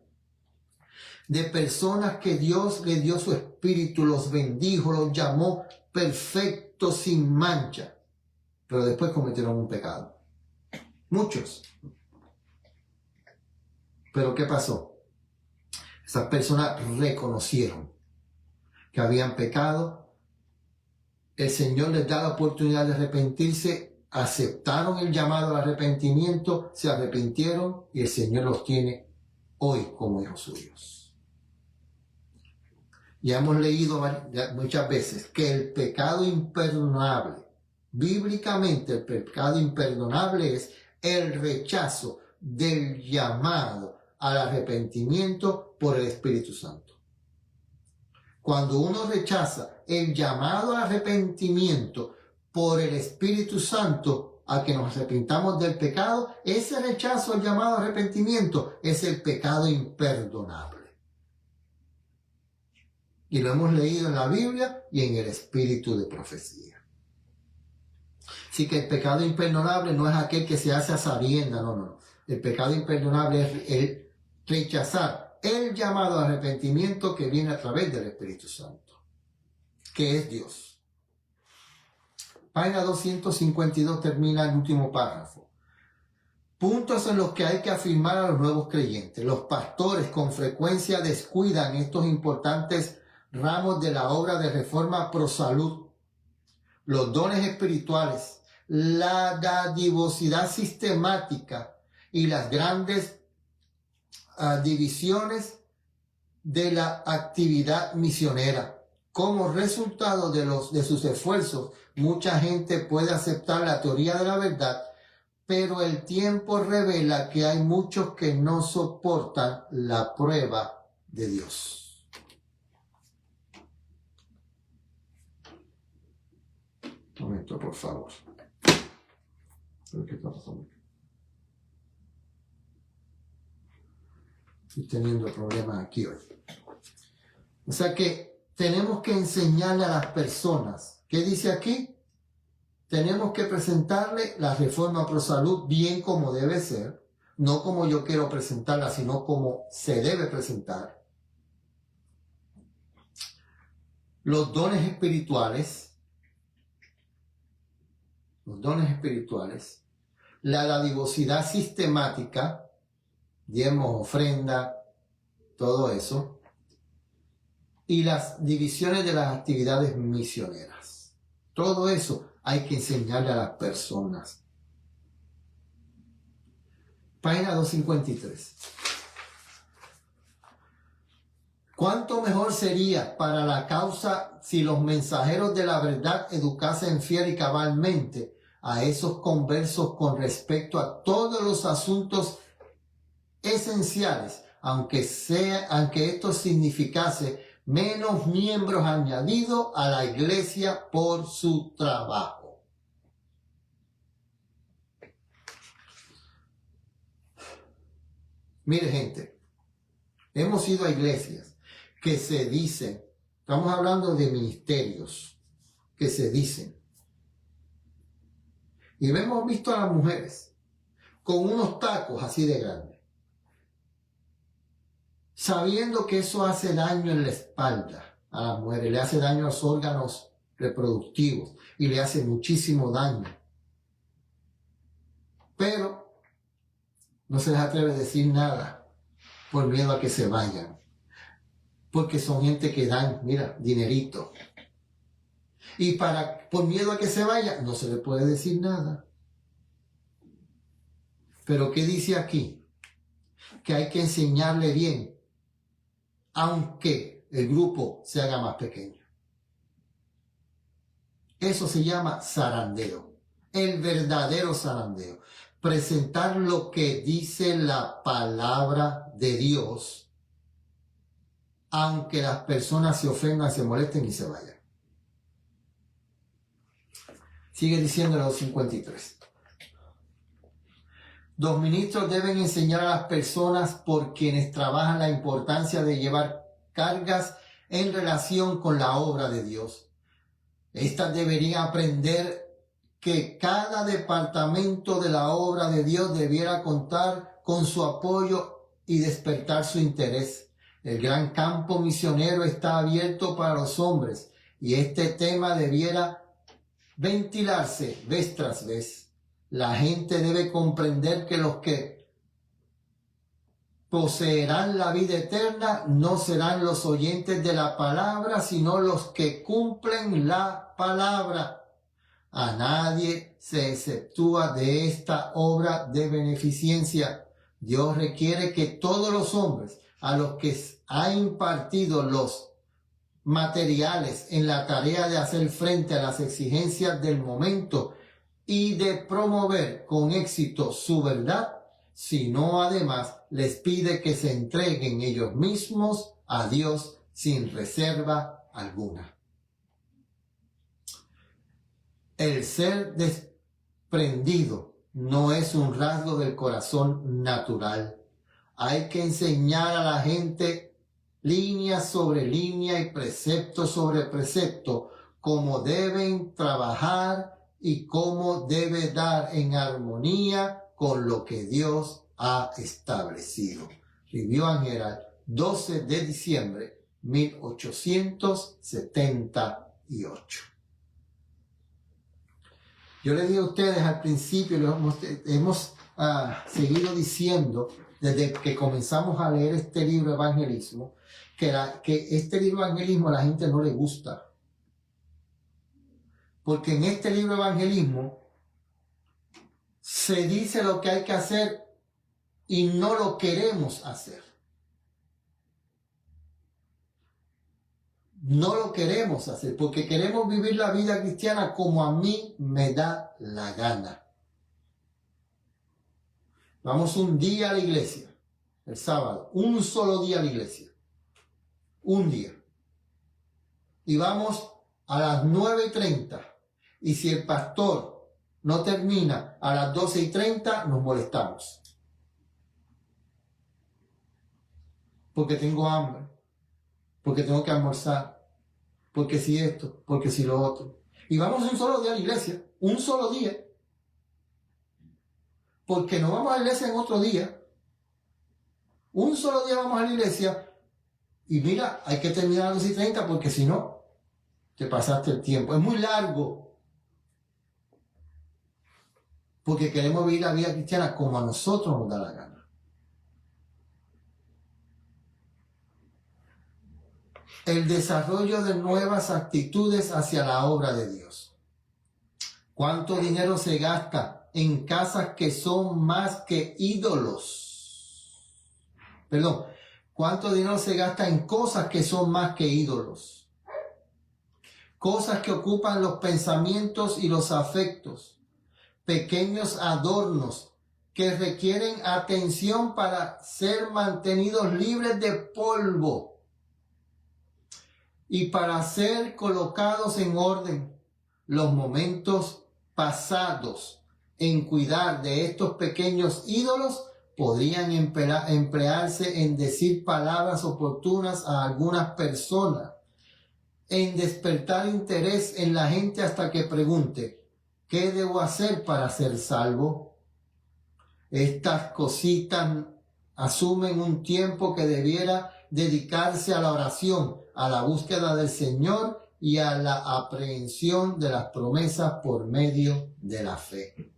de personas que Dios le dio su espíritu, los bendijo, los llamó perfectos, sin mancha, pero después cometieron un pecado. Muchos. Pero ¿qué pasó? Esas personas reconocieron que habían pecado. El Señor les da la oportunidad de arrepentirse, aceptaron el llamado al arrepentimiento, se arrepintieron y el Señor los tiene hoy como hijos suyos. Ya hemos leído muchas veces que el pecado imperdonable, bíblicamente el pecado imperdonable es el rechazo del llamado al arrepentimiento por el Espíritu Santo. Cuando uno rechaza el llamado al arrepentimiento por el Espíritu Santo a que nos arrepintamos del pecado, ese rechazo al llamado al arrepentimiento es el pecado imperdonable. Y lo hemos leído en la Biblia y en el espíritu de profecía. Así que el pecado imperdonable no es aquel que se hace a sabiendas, no. El pecado imperdonable es el rechazar el llamado al arrepentimiento que viene a través del Espíritu Santo, que es Dios. Página 252 termina el último párrafo. Puntos en los que hay que afirmar a los nuevos creyentes. Los pastores con frecuencia descuidan estos importantes ramos de la obra de reforma pro salud, los dones espirituales, la dadivosidad sistemática y las grandes divisiones de la actividad misionera. Como resultado de sus esfuerzos, mucha gente puede aceptar la teoría de la verdad, pero el tiempo revela que hay muchos que no soportan la prueba de Dios. Un momento, por favor. ¿Qué está pasando? Estoy teniendo problemas aquí hoy. O sea que tenemos que enseñarle a las personas. ¿Qué dice aquí? Tenemos que presentarle la reforma pro salud bien como debe ser, no como yo quiero presentarla, sino como se debe presentar. Los dones espirituales, la dadivosidad sistemática, diezmos, ofrenda, todo eso, y las divisiones de las actividades misioneras. Todo eso hay que enseñarle a las personas. Página 253. ¿Cuánto mejor sería para la causa si los mensajeros de la verdad educasen fiel y cabalmente a esos conversos con respecto a todos los asuntos esenciales, aunque esto significase menos miembros añadidos a la iglesia por su trabajo? Mire, gente, hemos ido a iglesias que se dicen, estamos hablando de ministerios que se dicen, y hemos visto a las mujeres con unos tacos así de grandes, sabiendo que eso hace daño en la espalda a las mujeres, le hace daño a los órganos reproductivos y le hace muchísimo daño. Pero no se les atreve a decir nada por miedo a que se vayan. Porque son gente que dan, mira, dinerito. Y por miedo a que se vaya, no se le puede decir nada. Pero ¿qué dice aquí? Que hay que enseñarle bien, aunque el grupo se haga más pequeño. Eso se llama zarandeo, el verdadero zarandeo. Presentar lo que dice la palabra de Dios, aunque las personas se ofendan, se molesten y se vayan. Sigue diciendo en los 53. Los ministros deben enseñar a las personas por quienes trabajan la importancia de llevar cargas en relación con la obra de Dios. Estas deberían aprender que cada departamento de la obra de Dios debiera contar con su apoyo y despertar su interés. El gran campo misionero está abierto para los hombres y este tema debiera ventilarse vez tras vez. La gente debe comprender que los que poseerán la vida eterna no serán los oyentes de la palabra, sino los que cumplen la palabra. A nadie se exceptúa de esta obra de beneficencia. Dios requiere que todos los hombres a los que ha impartido los materiales en la tarea de hacer frente a las exigencias del momento y de promover con éxito su verdad, sino además les pide que se entreguen ellos mismos a Dios sin reserva alguna. El ser desprendido no es un rasgo del corazón natural. Hay que enseñar a la gente línea sobre línea y precepto sobre precepto cómo deben trabajar y cómo debe dar en armonía con lo que Dios ha establecido. Review and Herald, 12 de diciembre 1878. Yo les digo a ustedes al principio, hemos seguido diciendo desde que comenzamos a leer este libro Evangelismo, que este libro Evangelismo a la gente no le gusta. Porque en este libro Evangelismo se dice lo que hay que hacer y no lo queremos hacer. No lo queremos hacer porque queremos vivir la vida cristiana como a mí me da la gana. Vamos un día a la iglesia, el sábado, un solo día a la iglesia. Un día. Y vamos a las 9:30. Y si el pastor no termina a las 12:30, nos molestamos. Porque tengo hambre. Porque tengo que almorzar. Porque si esto, porque si lo otro. Y vamos un solo día a la iglesia. Un solo día. Porque no vamos a la iglesia en otro día. Un solo día vamos a la iglesia. Y mira, hay que terminar a las 12:30 porque si no, te pasaste el tiempo. Es muy largo. Porque queremos vivir la vida cristiana como a nosotros nos da la gana. El desarrollo de nuevas actitudes hacia la obra de Dios. ¿Cuánto dinero se gasta en casas que son más que ídolos? Perdón. ¿Cuánto dinero se gasta en cosas que son más que ídolos? Cosas que ocupan los pensamientos y los afectos. Pequeños adornos que requieren atención para ser mantenidos libres de polvo y para ser colocados en orden. Los momentos pasados en cuidar de estos pequeños ídolos podrían emplearse en decir palabras oportunas a algunas personas, en despertar interés en la gente hasta que pregunte, ¿qué debo hacer para ser salvo? Estas cositas asumen un tiempo que debiera dedicarse a la oración, a la búsqueda del Señor y a la aprehensión de las promesas por medio de la fe.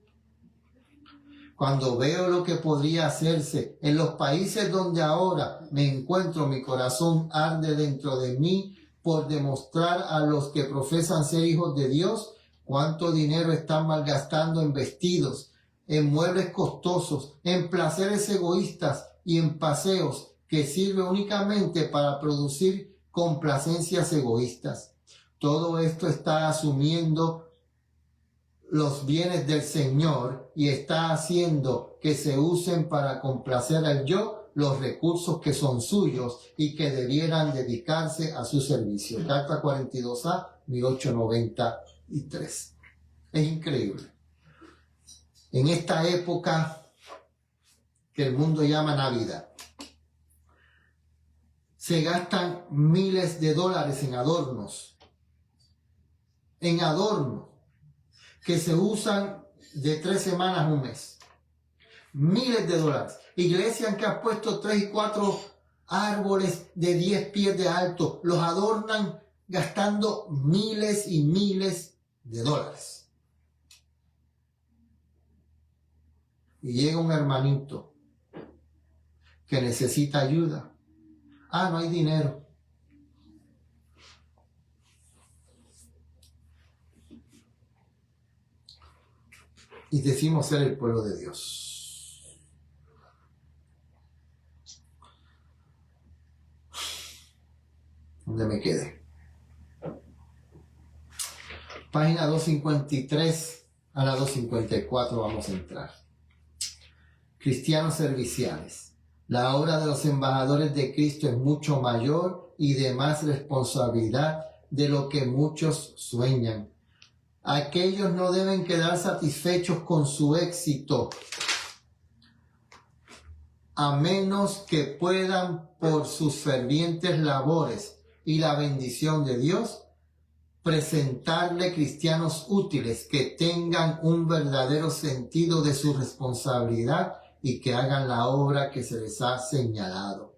Cuando veo lo que podría hacerse en los países donde ahora me encuentro, mi corazón arde dentro de mí por demostrar a los que profesan ser hijos de Dios cuánto dinero están malgastando en vestidos, en muebles costosos, en placeres egoístas y en paseos que sirven únicamente para producir complacencias egoístas. todo esto está asumiendo los bienes del Señor y está haciendo que se usen para complacer al yo los recursos que son suyos y que debieran dedicarse a su servicio. Carta 42A, 1893. Es increíble. En esta época que el mundo llama Navidad, se gastan miles de dólares en adornos, que se usan de 3 semanas a un mes. Miles de dólares. Iglesias que han puesto 3 y 4 árboles de 10 pies de alto, los adornan gastando miles y miles de dólares. Y llega un hermanito que necesita ayuda. No hay dinero. Y decimos ser el pueblo de Dios. ¿Dónde me quedé? Página 253 a la 254 vamos a entrar. Cristianos serviciales. La obra de los embajadores de Cristo es mucho mayor y de más responsabilidad de lo que muchos sueñan. Aquellos no deben quedar satisfechos con su éxito, a menos que puedan, por sus fervientes labores y la bendición de Dios, presentarle cristianos útiles que tengan un verdadero sentido de su responsabilidad y que hagan la obra que se les ha señalado.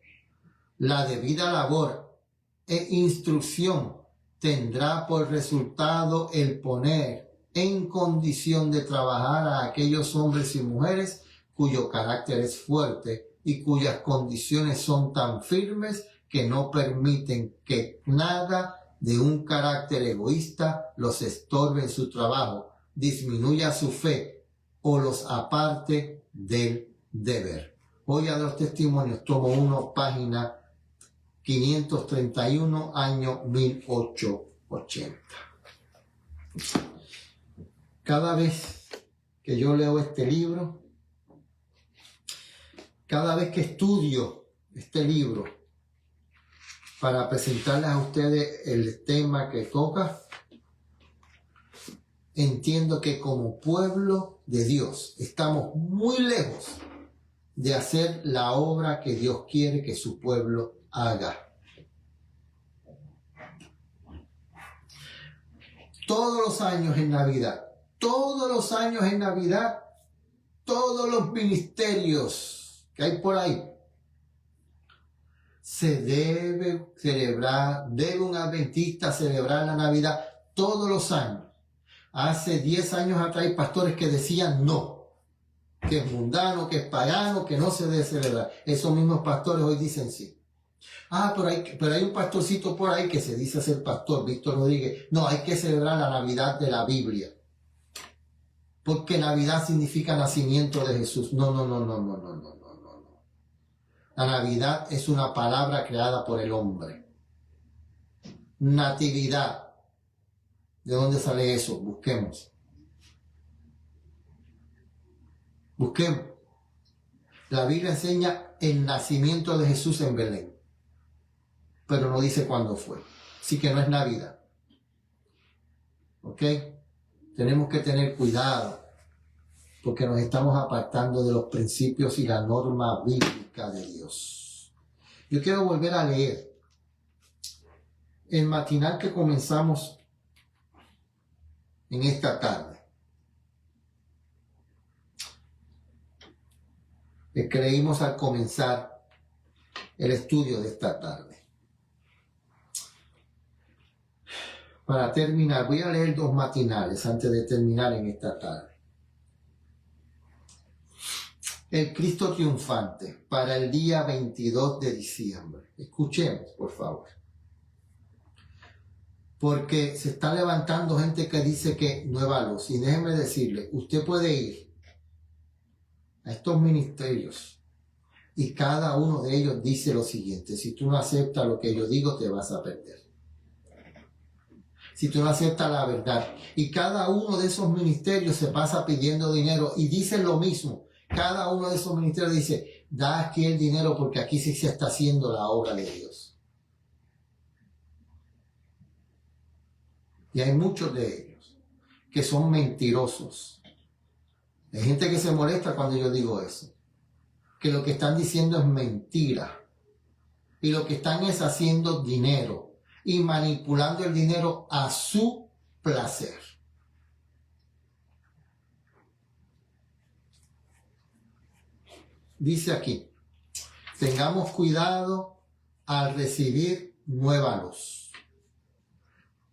La debida labor e instrucción tendrá por resultado el poner en condición de trabajar a aquellos hombres y mujeres cuyo carácter es fuerte y cuyas condiciones son tan firmes que no permiten que nada de un carácter egoísta los estorbe en su trabajo, disminuya su fe o los aparte del deber. Voy a dar testimonios, tomo 1, página 531, año 1880. Cada vez que yo leo este libro, cada vez que estudio este libro para presentarles a ustedes el tema que toca, entiendo que como pueblo de Dios estamos muy lejos de hacer la obra que Dios quiere que su pueblo haga. Todos los años en Navidad, todos los ministerios que hay por ahí, se debe celebrar, debe un adventista celebrar la Navidad todos los años. Hace 10 años atrás hay pastores que decían no, que es mundano, que es pagano, que no se debe celebrar. Esos mismos pastores hoy dicen sí. Pero hay un pastorcito por ahí que se dice ser pastor, Víctor Rodríguez. No, hay que celebrar la Navidad de la Biblia. Porque Navidad significa nacimiento de Jesús. No. La Navidad es una palabra creada por el hombre. Natividad. ¿De dónde sale eso? Busquemos. La Biblia enseña el nacimiento de Jesús en Belén, pero no dice cuándo fue. Así que no es Navidad. ¿Ok? Tenemos que tener cuidado, porque nos estamos apartando de los principios y la norma bíblica de Dios. Yo quiero volver a leer el matinal que comenzamos en esta tarde. Que creímos al comenzar el estudio de esta tarde. Para terminar, voy a leer 2 matinales antes de terminar en esta tarde. El Cristo triunfante para el día 22 de diciembre. Escuchemos, por favor. Porque se está levantando gente que dice que nueva luz. Y déjeme decirle, usted puede ir a estos ministerios y cada uno de ellos dice lo siguiente: si tú no aceptas lo que yo digo, te vas a perder. si tú no aceptas la verdad. Y cada uno de esos ministerios se pasa pidiendo dinero y dicen lo mismo. Cada uno de esos ministerios dice, da aquí el dinero porque aquí sí se está haciendo la obra de Dios. Y hay muchos de ellos que son mentirosos. Hay gente que se molesta cuando yo digo eso, que lo que están diciendo es mentira. Y lo que están es haciendo dinero y manipulando el dinero a su placer. Dice aquí, tengamos cuidado al recibir nueva luz.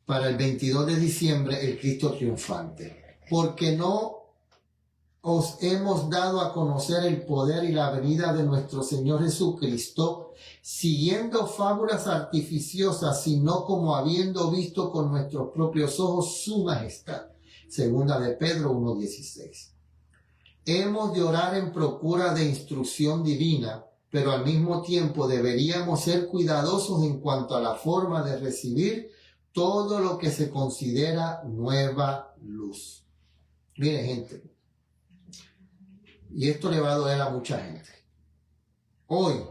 Para el 22 de diciembre, el Cristo triunfante. Porque no os hemos dado a conocer el poder y la venida de nuestro Señor Jesucristo, siguiendo fábulas artificiosas, sino como habiendo visto con nuestros propios ojos su majestad. Segunda de Pedro 1:16. Hemos de orar en procura de instrucción divina, pero al mismo tiempo deberíamos ser cuidadosos en cuanto a la forma de recibir todo lo que se considera nueva luz. Miren, gente, y esto le va a doler a mucha gente. Hoy,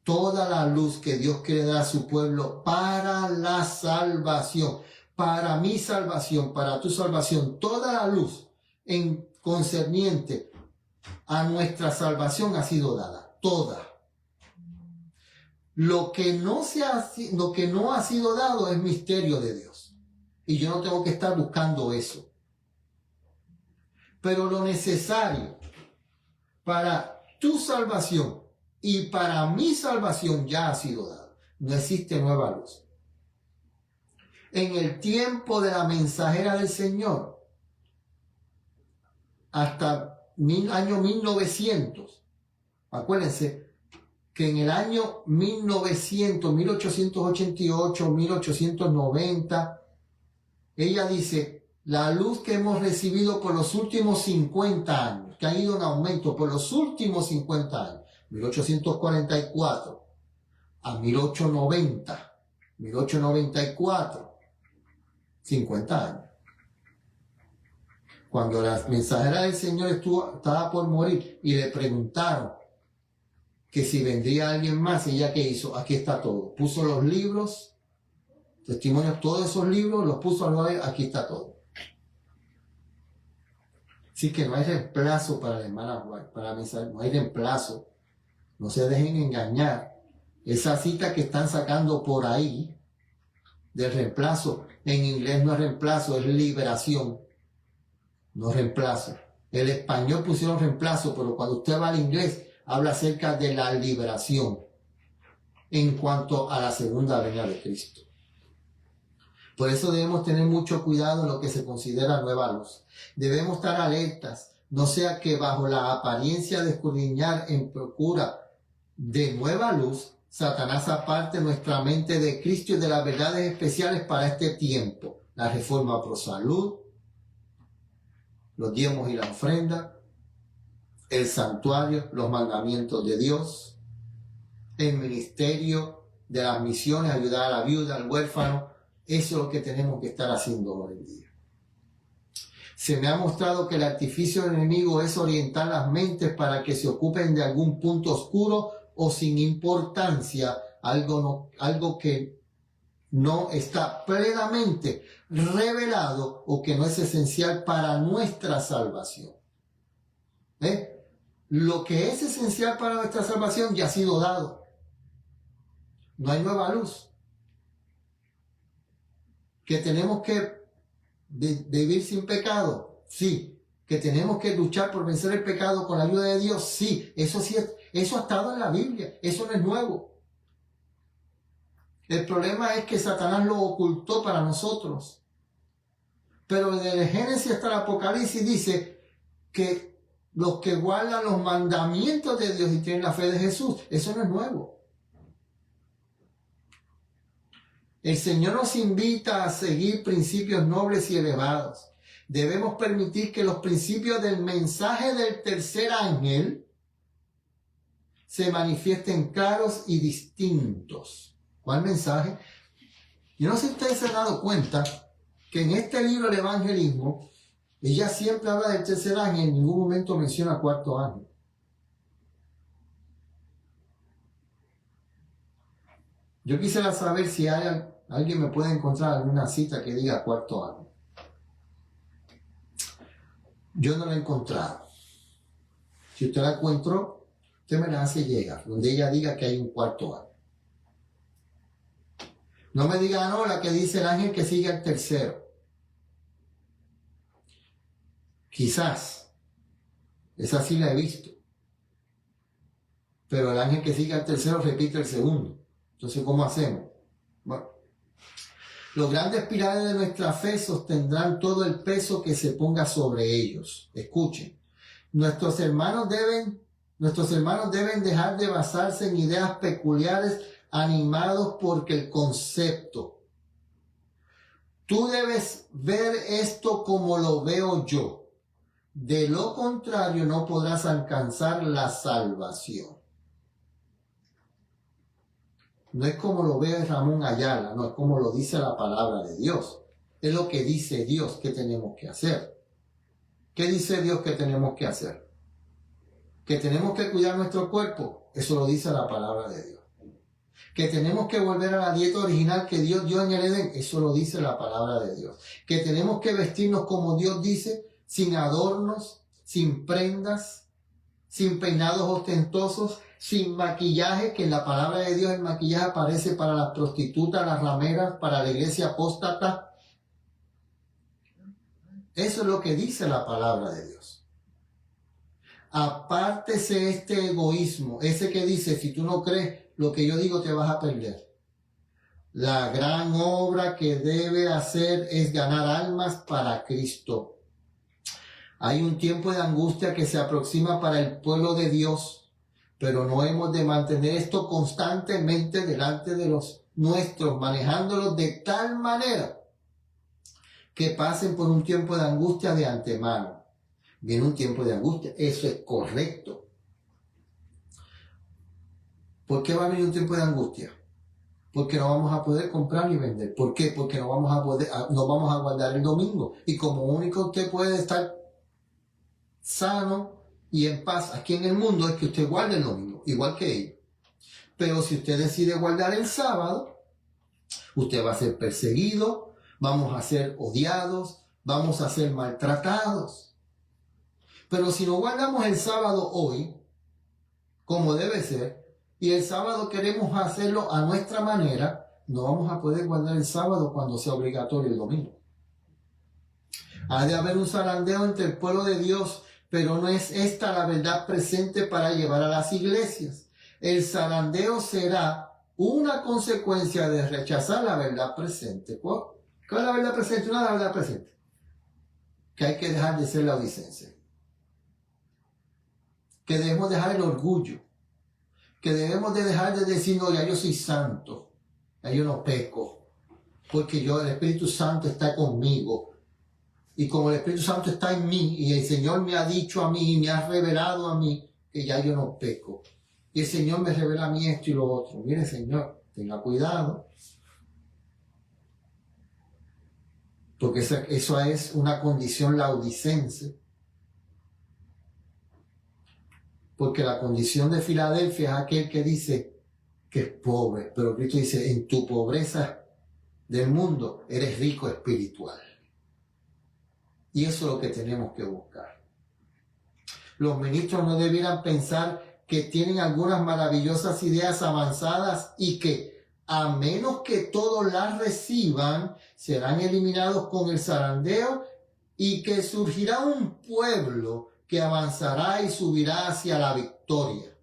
toda la luz que Dios quiere dar a su pueblo para la salvación, para mi salvación, para tu salvación, toda la luz en concerniente a nuestra salvación ha sido dada, toda. Lo que no ha sido dado es misterio de Dios. Y yo no tengo que estar buscando eso. Pero lo necesario para tu salvación y para mi salvación ya ha sido dado. No existe nueva luz. En el tiempo de la mensajera del Señor, hasta año 1900, acuérdense que en el año 1900, 1888, 1890, ella dice, la luz que hemos recibido por los últimos 50 años, que ha ido en aumento por los últimos 50 años, 1844 a 1890, 1894, 50 años. Cuando la mensajera del Señor estaba por morir y le preguntaron que si vendría alguien más, ella ¿qué hizo? Aquí está todo. Puso los libros, testimonios, todos esos libros, los puso al lado, aquí está todo. Así que no hay reemplazo para la hermana White, para la mensajera, no hay reemplazo. No se dejen engañar. Esa cita que están sacando por ahí del reemplazo, en inglés no es reemplazo, es liberación. No reemplazo. El español pusieron reemplazo, pero cuando usted va al inglés, habla acerca de la liberación en cuanto a la segunda venida de Cristo. Por eso debemos tener mucho cuidado en lo que se considera nueva luz. Debemos estar alertas, no sea que bajo la apariencia de escudriñar en procura de nueva luz, Satanás aparte nuestra mente de Cristo y de las verdades especiales para este tiempo. La reforma pro salud, los diezmos y la ofrenda, el santuario, los mandamientos de Dios, el ministerio de las misiones, ayudar a la viuda, al huérfano. Eso es lo que tenemos que estar haciendo hoy en día. Se me ha mostrado que el artificio del enemigo es orientar las mentes para que se ocupen de algún punto oscuro o sin importancia, algo que no está plenamente revelado o que no es esencial para nuestra salvación. Lo que es esencial para nuestra salvación ya ha sido dado. No hay nueva luz. Que tenemos que vivir sin pecado, sí. Que tenemos que luchar por vencer el pecado con la ayuda de Dios, sí. Eso ha estado en la Biblia, eso no es nuevo. El problema es que Satanás lo ocultó para nosotros. Pero desde el Génesis hasta el Apocalipsis dice que los que guardan los mandamientos de Dios y tienen la fe de Jesús, eso no es nuevo. El Señor nos invita a seguir principios nobles y elevados. Debemos permitir que los principios del mensaje del tercer ángel se manifiesten claros y distintos. ¿Cuál mensaje? Yo no sé si ustedes se han dado cuenta que en este libro del evangelismo, ella siempre habla del tercer ángel y en ningún momento menciona cuarto ángel. Yo quisiera saber si alguien me puede encontrar alguna cita que diga cuarto ángel. Yo no la he encontrado. Si usted la encontró, usted me la hace llegar, donde ella diga que hay un cuarto ángel. No me diga, no, la que dice el ángel que sigue al tercero. Quizás, esa sí la he visto. Pero el ángel que sigue al tercero repite el segundo. Entonces, ¿cómo hacemos? Bueno, los grandes pilares de nuestra fe sostendrán todo el peso que se ponga sobre ellos. Escuchen, nuestros hermanos deben dejar de basarse en ideas peculiares animados porque el concepto. Tú debes ver esto como lo veo yo. De lo contrario, no podrás alcanzar la salvación. No es como lo ve Ramón Ayala, no es como lo dice la palabra de Dios. Es lo que dice Dios que tenemos que hacer. ¿Qué dice Dios que tenemos que hacer? Que tenemos que cuidar nuestro cuerpo. Eso lo dice la palabra de Dios. Que tenemos que volver a la dieta original que Dios dio en el Edén. Eso lo dice la palabra de Dios. Que tenemos que vestirnos como Dios dice, sin adornos, sin prendas, sin peinados ostentosos, sin maquillaje, que en la palabra de Dios el maquillaje aparece para las prostitutas, las rameras, para la iglesia apóstata. Eso es lo que dice la palabra de Dios. Apártese este egoísmo, ese que dice, si tú no crees lo que yo digo, te vas a perder. La gran obra que debe hacer es ganar almas para Cristo. Hay un tiempo de angustia que se aproxima para el pueblo de Dios, pero no hemos de mantener esto constantemente delante de los nuestros, manejándolos de tal manera que pasen por un tiempo de angustia de antemano. Viene un tiempo de angustia, eso es correcto. ¿Por qué va a venir un tiempo de angustia? Porque no vamos a poder comprar ni vender. ¿Por qué? Porque no vamos a guardar el domingo. Y como único usted puede estar sano y en paz aquí en el mundo es que usted guarde el domingo, igual que ellos. Pero si usted decide guardar el sábado, usted va a ser perseguido, vamos a ser odiados, vamos a ser maltratados. Pero si no guardamos el sábado hoy, como debe ser, y el sábado queremos hacerlo a nuestra manera, no vamos a poder guardar el sábado cuando sea obligatorio el domingo. Ha de haber un zarandeo entre el pueblo de Dios, pero no es esta la verdad presente para llevar a las iglesias. El zarandeo será una consecuencia de rechazar la verdad presente. ¿Cuál es la verdad presente? Una es la verdad presente. Que hay que dejar de ser laodicense. Que debemos dejar el orgullo. Que debemos de dejar de decir, no, ya yo soy santo. Ya yo no peco. Porque el Espíritu Santo está conmigo. Y como el Espíritu Santo está en mí y el Señor me ha dicho a mí y me ha revelado a mí que ya yo no peco. Y el Señor me revela a mí esto y lo otro. Mire, Señor, tenga cuidado. Porque eso es una condición laodicense. Porque la condición de Filadelfia es aquel que dice que es pobre. Pero Cristo dice, en tu pobreza del mundo eres rico espiritual. Y eso es lo que tenemos que buscar. Los ministros no debieran pensar que tienen algunas maravillosas ideas avanzadas y que, a menos que todos las reciban, serán eliminados con el zarandeo y que surgirá un pueblo que avanzará y subirá hacia la victoria.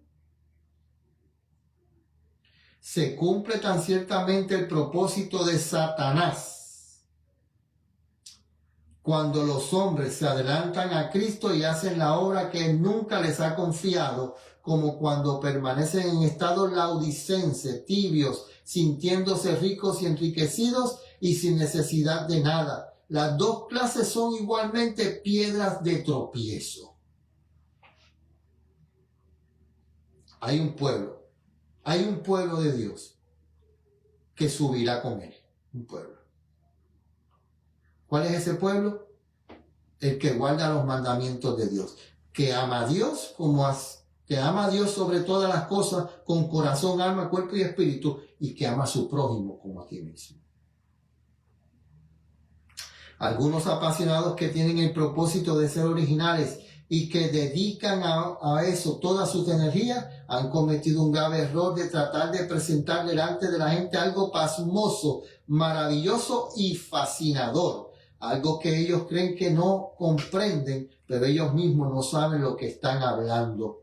Se cumple tan ciertamente el propósito de Satanás cuando los hombres se adelantan a Cristo y hacen la obra que Él nunca les ha confiado, como cuando permanecen en estado laodicense, tibios, sintiéndose ricos y enriquecidos y sin necesidad de nada. Las dos clases son igualmente piedras de tropiezo. Hay un pueblo de Dios que subirá con Él. Un pueblo. ¿Cuál es ese pueblo? El que guarda los mandamientos de Dios, que ama a Dios que ama a Dios sobre todas las cosas, con corazón, alma, cuerpo y espíritu, y que ama a su prójimo como a ti mismo. Algunos apasionados que tienen el propósito de ser originales y que dedican a eso toda su energía, han cometido un grave error de tratar de presentar delante de la gente algo pasmoso, maravilloso y fascinador. Algo que ellos creen que no comprenden, pero ellos mismos no saben lo que están hablando.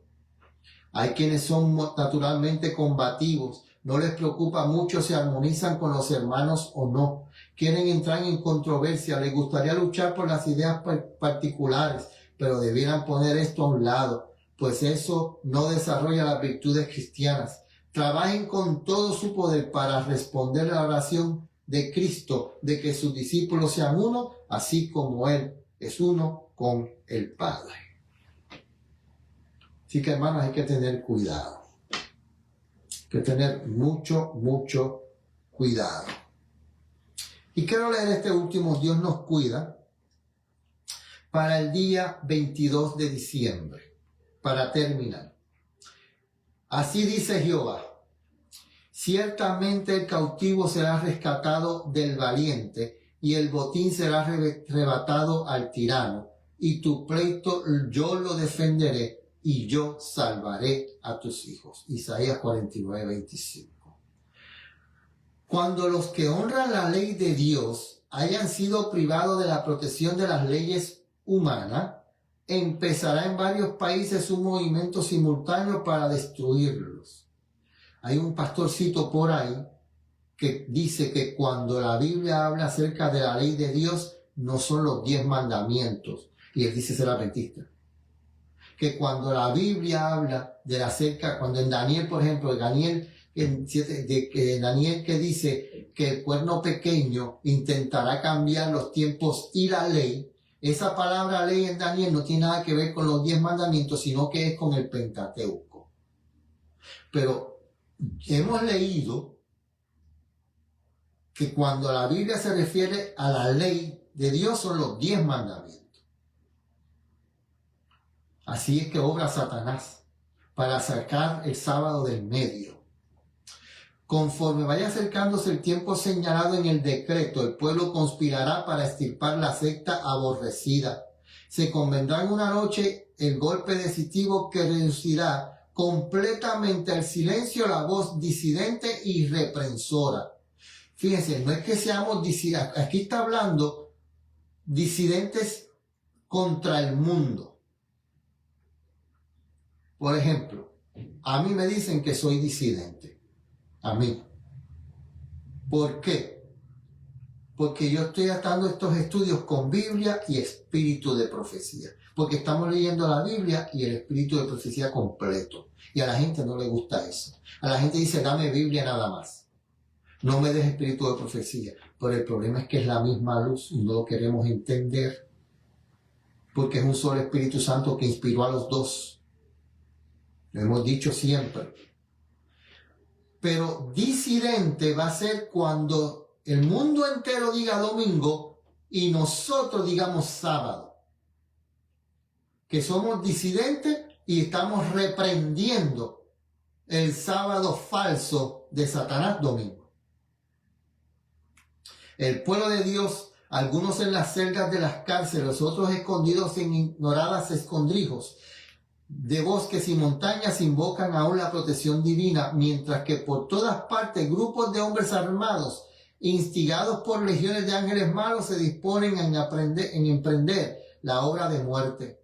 Hay quienes son naturalmente combativos, no les preocupa mucho si armonizan con los hermanos o no. Quieren entrar en controversia, les gustaría luchar por las ideas particulares, pero debieran poner esto a un lado, pues eso no desarrolla las virtudes cristianas. Trabajen con todo su poder para responder a la oración de Cristo, de que sus discípulos sean uno, así como Él es uno con el Padre. Así que, hermanos, hay que tener cuidado. Hay que tener mucho cuidado. Y quiero leer este último, Dios nos cuida, para el día 22 de diciembre, para terminar. Así dice Jehová: ciertamente el cautivo será rescatado del valiente, y el botín será arrebatado al tirano, y tu pleito yo lo defenderé, y yo salvaré a tus hijos. Isaías 49:25. Cuando los que honran la ley de Dios hayan sido privados de la protección de las leyes humanas, empezará en varios países un movimiento simultáneo para destruirlos. Hay un pastorcito por ahí que dice que cuando la Biblia habla acerca de la ley de Dios, no son los 10 mandamientos. Y él dice ser adventista. Que cuando la Biblia habla cuando en Daniel, por ejemplo, Daniel que dice que el cuerno pequeño intentará cambiar los tiempos y la ley, esa palabra ley en Daniel no tiene nada que ver con los 10 mandamientos, sino que es con el Pentateuco. Pero hemos leído que cuando la Biblia se refiere a la ley de Dios son los 10 mandamientos. Así es que obra Satanás para sacar el sábado del medio. Conforme vaya acercándose el tiempo señalado en el decreto, el pueblo conspirará para extirpar la secta aborrecida. Se convendrá en una noche el golpe decisivo que reducirá completamente al silencio la voz disidente y reprensora. Fíjense, no es que seamos disidentes, aquí está hablando disidentes contra el mundo. Por ejemplo, a mí me dicen que soy disidente. A mí. ¿Por qué? Porque yo estoy atando estos estudios con Biblia y espíritu de profecía. Porque estamos leyendo la Biblia y el espíritu de profecía completo. Y a la gente no le gusta eso. A la gente dice, dame Biblia nada más. No me des espíritu de profecía. Pero el problema es que es la misma luz y no lo queremos entender. Porque es un solo Espíritu Santo que inspiró a los dos. Lo hemos dicho siempre. Pero disidente va a ser cuando el mundo entero diga domingo y nosotros digamos sábado. Que somos disidentes y estamos reprendiendo el sábado falso de Satanás domingo. El pueblo de Dios, algunos en las celdas de las cárceles, otros escondidos en ignoradas escondrijos de bosques y montañas, invocan aún la protección divina, mientras que por todas partes grupos de hombres armados, instigados por legiones de ángeles malos, se disponen en emprender la obra de muerte.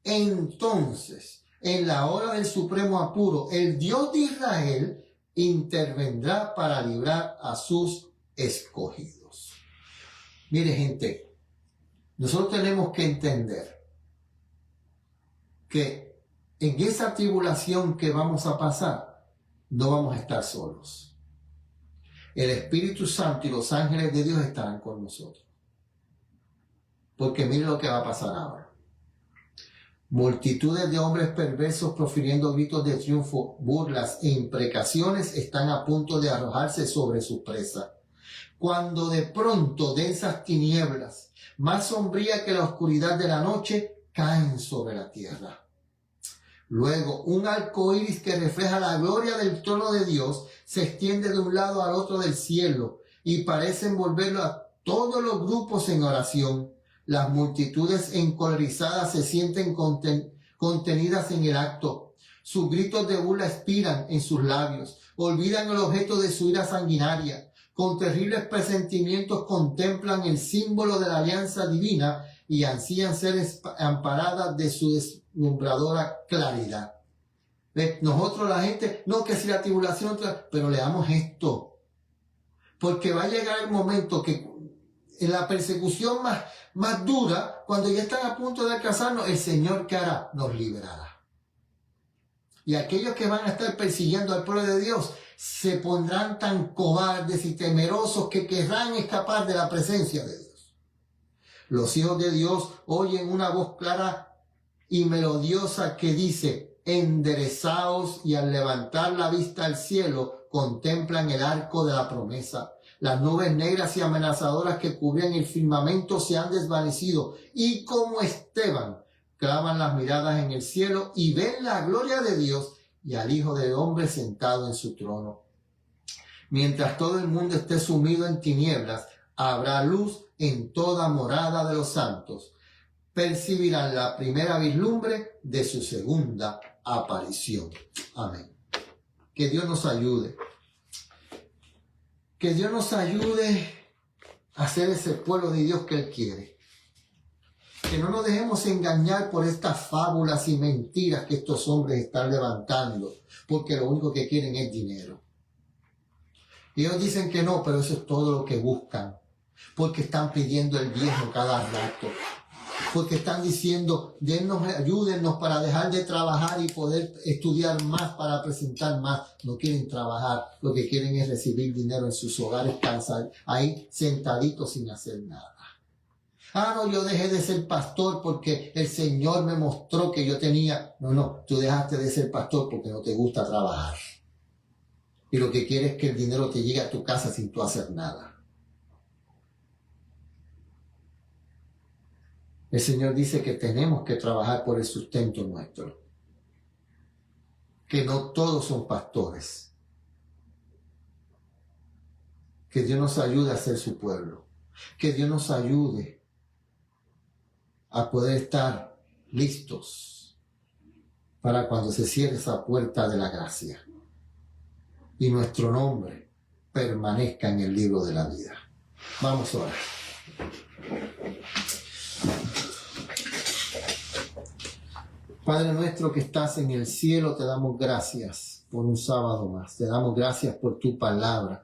Entonces, en la hora del supremo apuro, el Dios de Israel intervendrá para librar a sus escogidos. Mire, gente, nosotros tenemos que entender que en esa tribulación que vamos a pasar, no vamos a estar solos. El Espíritu Santo y los ángeles de Dios estarán con nosotros. Porque mire lo que va a pasar ahora. Multitudes de hombres perversos profiriendo gritos de triunfo, burlas e imprecaciones están a punto de arrojarse sobre su presa. cuando de pronto densas tinieblas, más sombría que la oscuridad de la noche, caen sobre la tierra. Luego, un arco iris que refleja la gloria del trono de Dios se extiende de un lado al otro del cielo y parece envolverlo a todos los grupos en oración. Las multitudes encolerizadas se sienten contenidas en el acto. Sus gritos de burla expiran en sus labios. Olvidan el objeto de su ira sanguinaria. Con terribles presentimientos contemplan el símbolo de la alianza divina y ansían ser amparadas de su deslumbradora claridad. ¿Ves? Nosotros la gente, no que si la tribulación, pero leamos esto. Porque va a llegar el momento que en la persecución más dura, cuando ya están a punto de alcanzarnos, el Señor, ¿qué hará? Nos liberará. Y aquellos que van a estar persiguiendo al pueblo de Dios se pondrán tan cobardes y temerosos que querrán escapar de la presencia de Dios. Los hijos de Dios oyen una voz clara y melodiosa que dice: enderezaos, y al levantar la vista al cielo contemplan el arco de la promesa. Las nubes negras y amenazadoras que cubrían el firmamento se han desvanecido y como Esteban clavan las miradas en el cielo y ven la gloria de Dios y al Hijo del Hombre sentado en su trono. Mientras todo el mundo esté sumido en tinieblas, habrá luz en toda morada de los santos. Percibirán la primera vislumbre de su segunda aparición. Amén. Que Dios nos ayude. Que Dios nos ayude a ser ese pueblo de Dios que Él quiere. Que no nos dejemos engañar por estas fábulas y mentiras que estos hombres están levantando, porque lo único que quieren es dinero. Y ellos dicen que no, pero eso es todo lo que buscan, porque están pidiendo el diezmo cada rato, porque están diciendo: dennos, ayúdennos para dejar de trabajar y poder estudiar más, para presentar más. No quieren trabajar, lo que quieren es recibir dinero en sus hogares, cansar ahí sentaditos sin hacer nada. No, yo dejé de ser pastor porque el Señor me mostró que yo tenía... No, tú dejaste de ser pastor porque no te gusta trabajar. Y lo que quieres es que el dinero te llegue a tu casa sin tú hacer nada. El Señor dice que tenemos que trabajar por el sustento nuestro. Que no todos son pastores. Que Dios nos ayude a ser su pueblo. Que Dios nos ayude a poder estar listos para cuando se cierre esa puerta de la gracia y nuestro nombre permanezca en el libro de la vida. Vamos a orar. Padre nuestro que estás en el cielo, te damos gracias por un sábado más. Te damos gracias por tu palabra.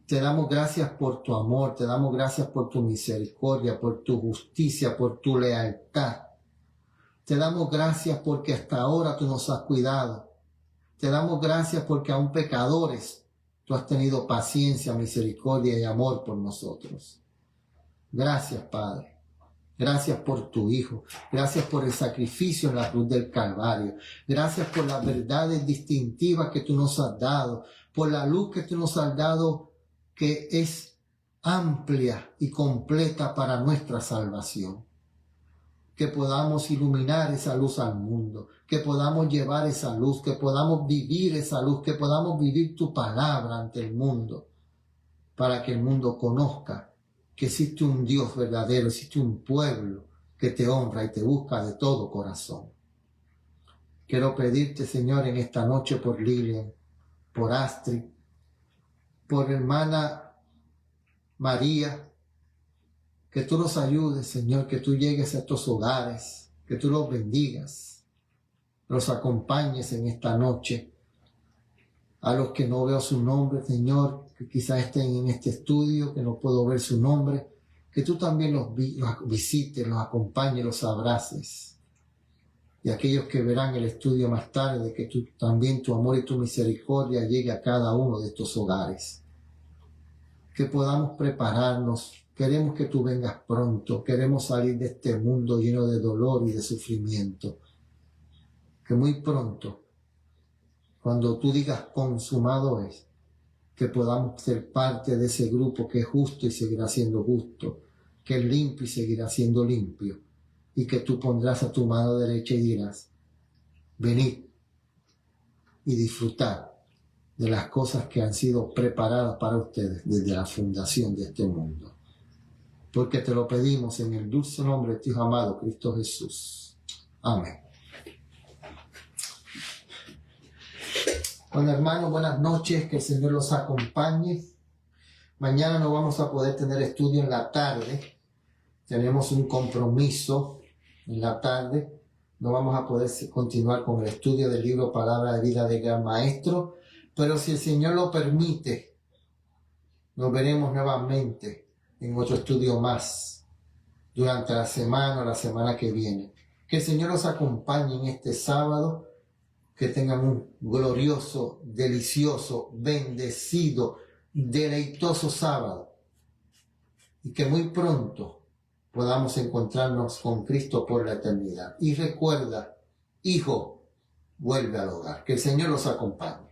Te damos gracias por tu amor. Te damos gracias por tu misericordia, por tu justicia, por tu lealtad. Te damos gracias porque hasta ahora tú nos has cuidado. Te damos gracias porque aún pecadores tú has tenido paciencia, misericordia y amor por nosotros. Gracias, Padre. Gracias por tu Hijo. Gracias por el sacrificio en la cruz del Calvario. Gracias por las verdades distintivas que tú nos has dado. Por la luz que tú nos has dado, que es amplia y completa para nuestra salvación. Que podamos iluminar esa luz al mundo. Que podamos llevar esa luz. Que podamos vivir esa luz. Que podamos vivir tu palabra ante el mundo. Para que el mundo conozca que existe un Dios verdadero, existe un pueblo que te honra y te busca de todo corazón. Quiero pedirte, Señor, en esta noche por Lilian, por Astrid, por hermana María, que tú los ayudes, Señor, que tú llegues a estos hogares, que tú los bendigas, los acompañes en esta noche. A los que no veo su nombre, Señor, que quizás estén en este estudio, que no puedo ver su nombre, que tú también los visites, los acompañes, los abraces. Y aquellos que verán el estudio más tarde, que tú también tu amor y tu misericordia llegue a cada uno de estos hogares. Que podamos prepararnos. Queremos que tú vengas pronto. Queremos salir de este mundo lleno de dolor y de sufrimiento. Que muy pronto, cuando tú digas consumado es, que podamos ser parte de ese grupo que es justo y seguirá siendo justo, que es limpio y seguirá siendo limpio, y que tú pondrás a tu mano derecha y dirás, venid y disfrutad de las cosas que han sido preparadas para ustedes desde la fundación de este mundo. Porque te lo pedimos en el dulce nombre de tu Hijo amado, Cristo Jesús. Amén. Bueno, hermanos, buenas noches, que el Señor los acompañe. Mañana no vamos a poder tener estudio en la tarde. Tenemos un compromiso en la tarde. No vamos a poder continuar con el estudio del libro Palabra de Vida del Gran Maestro. Pero si el Señor lo permite, nos veremos nuevamente en otro estudio más durante la semana o la semana que viene. Que el Señor los acompañe en este sábado. Que tengan un glorioso, delicioso, bendecido, deleitoso sábado. Y que muy pronto podamos encontrarnos con Cristo por la eternidad. Y recuerda, hijo, vuelve al hogar. Que el Señor los acompañe.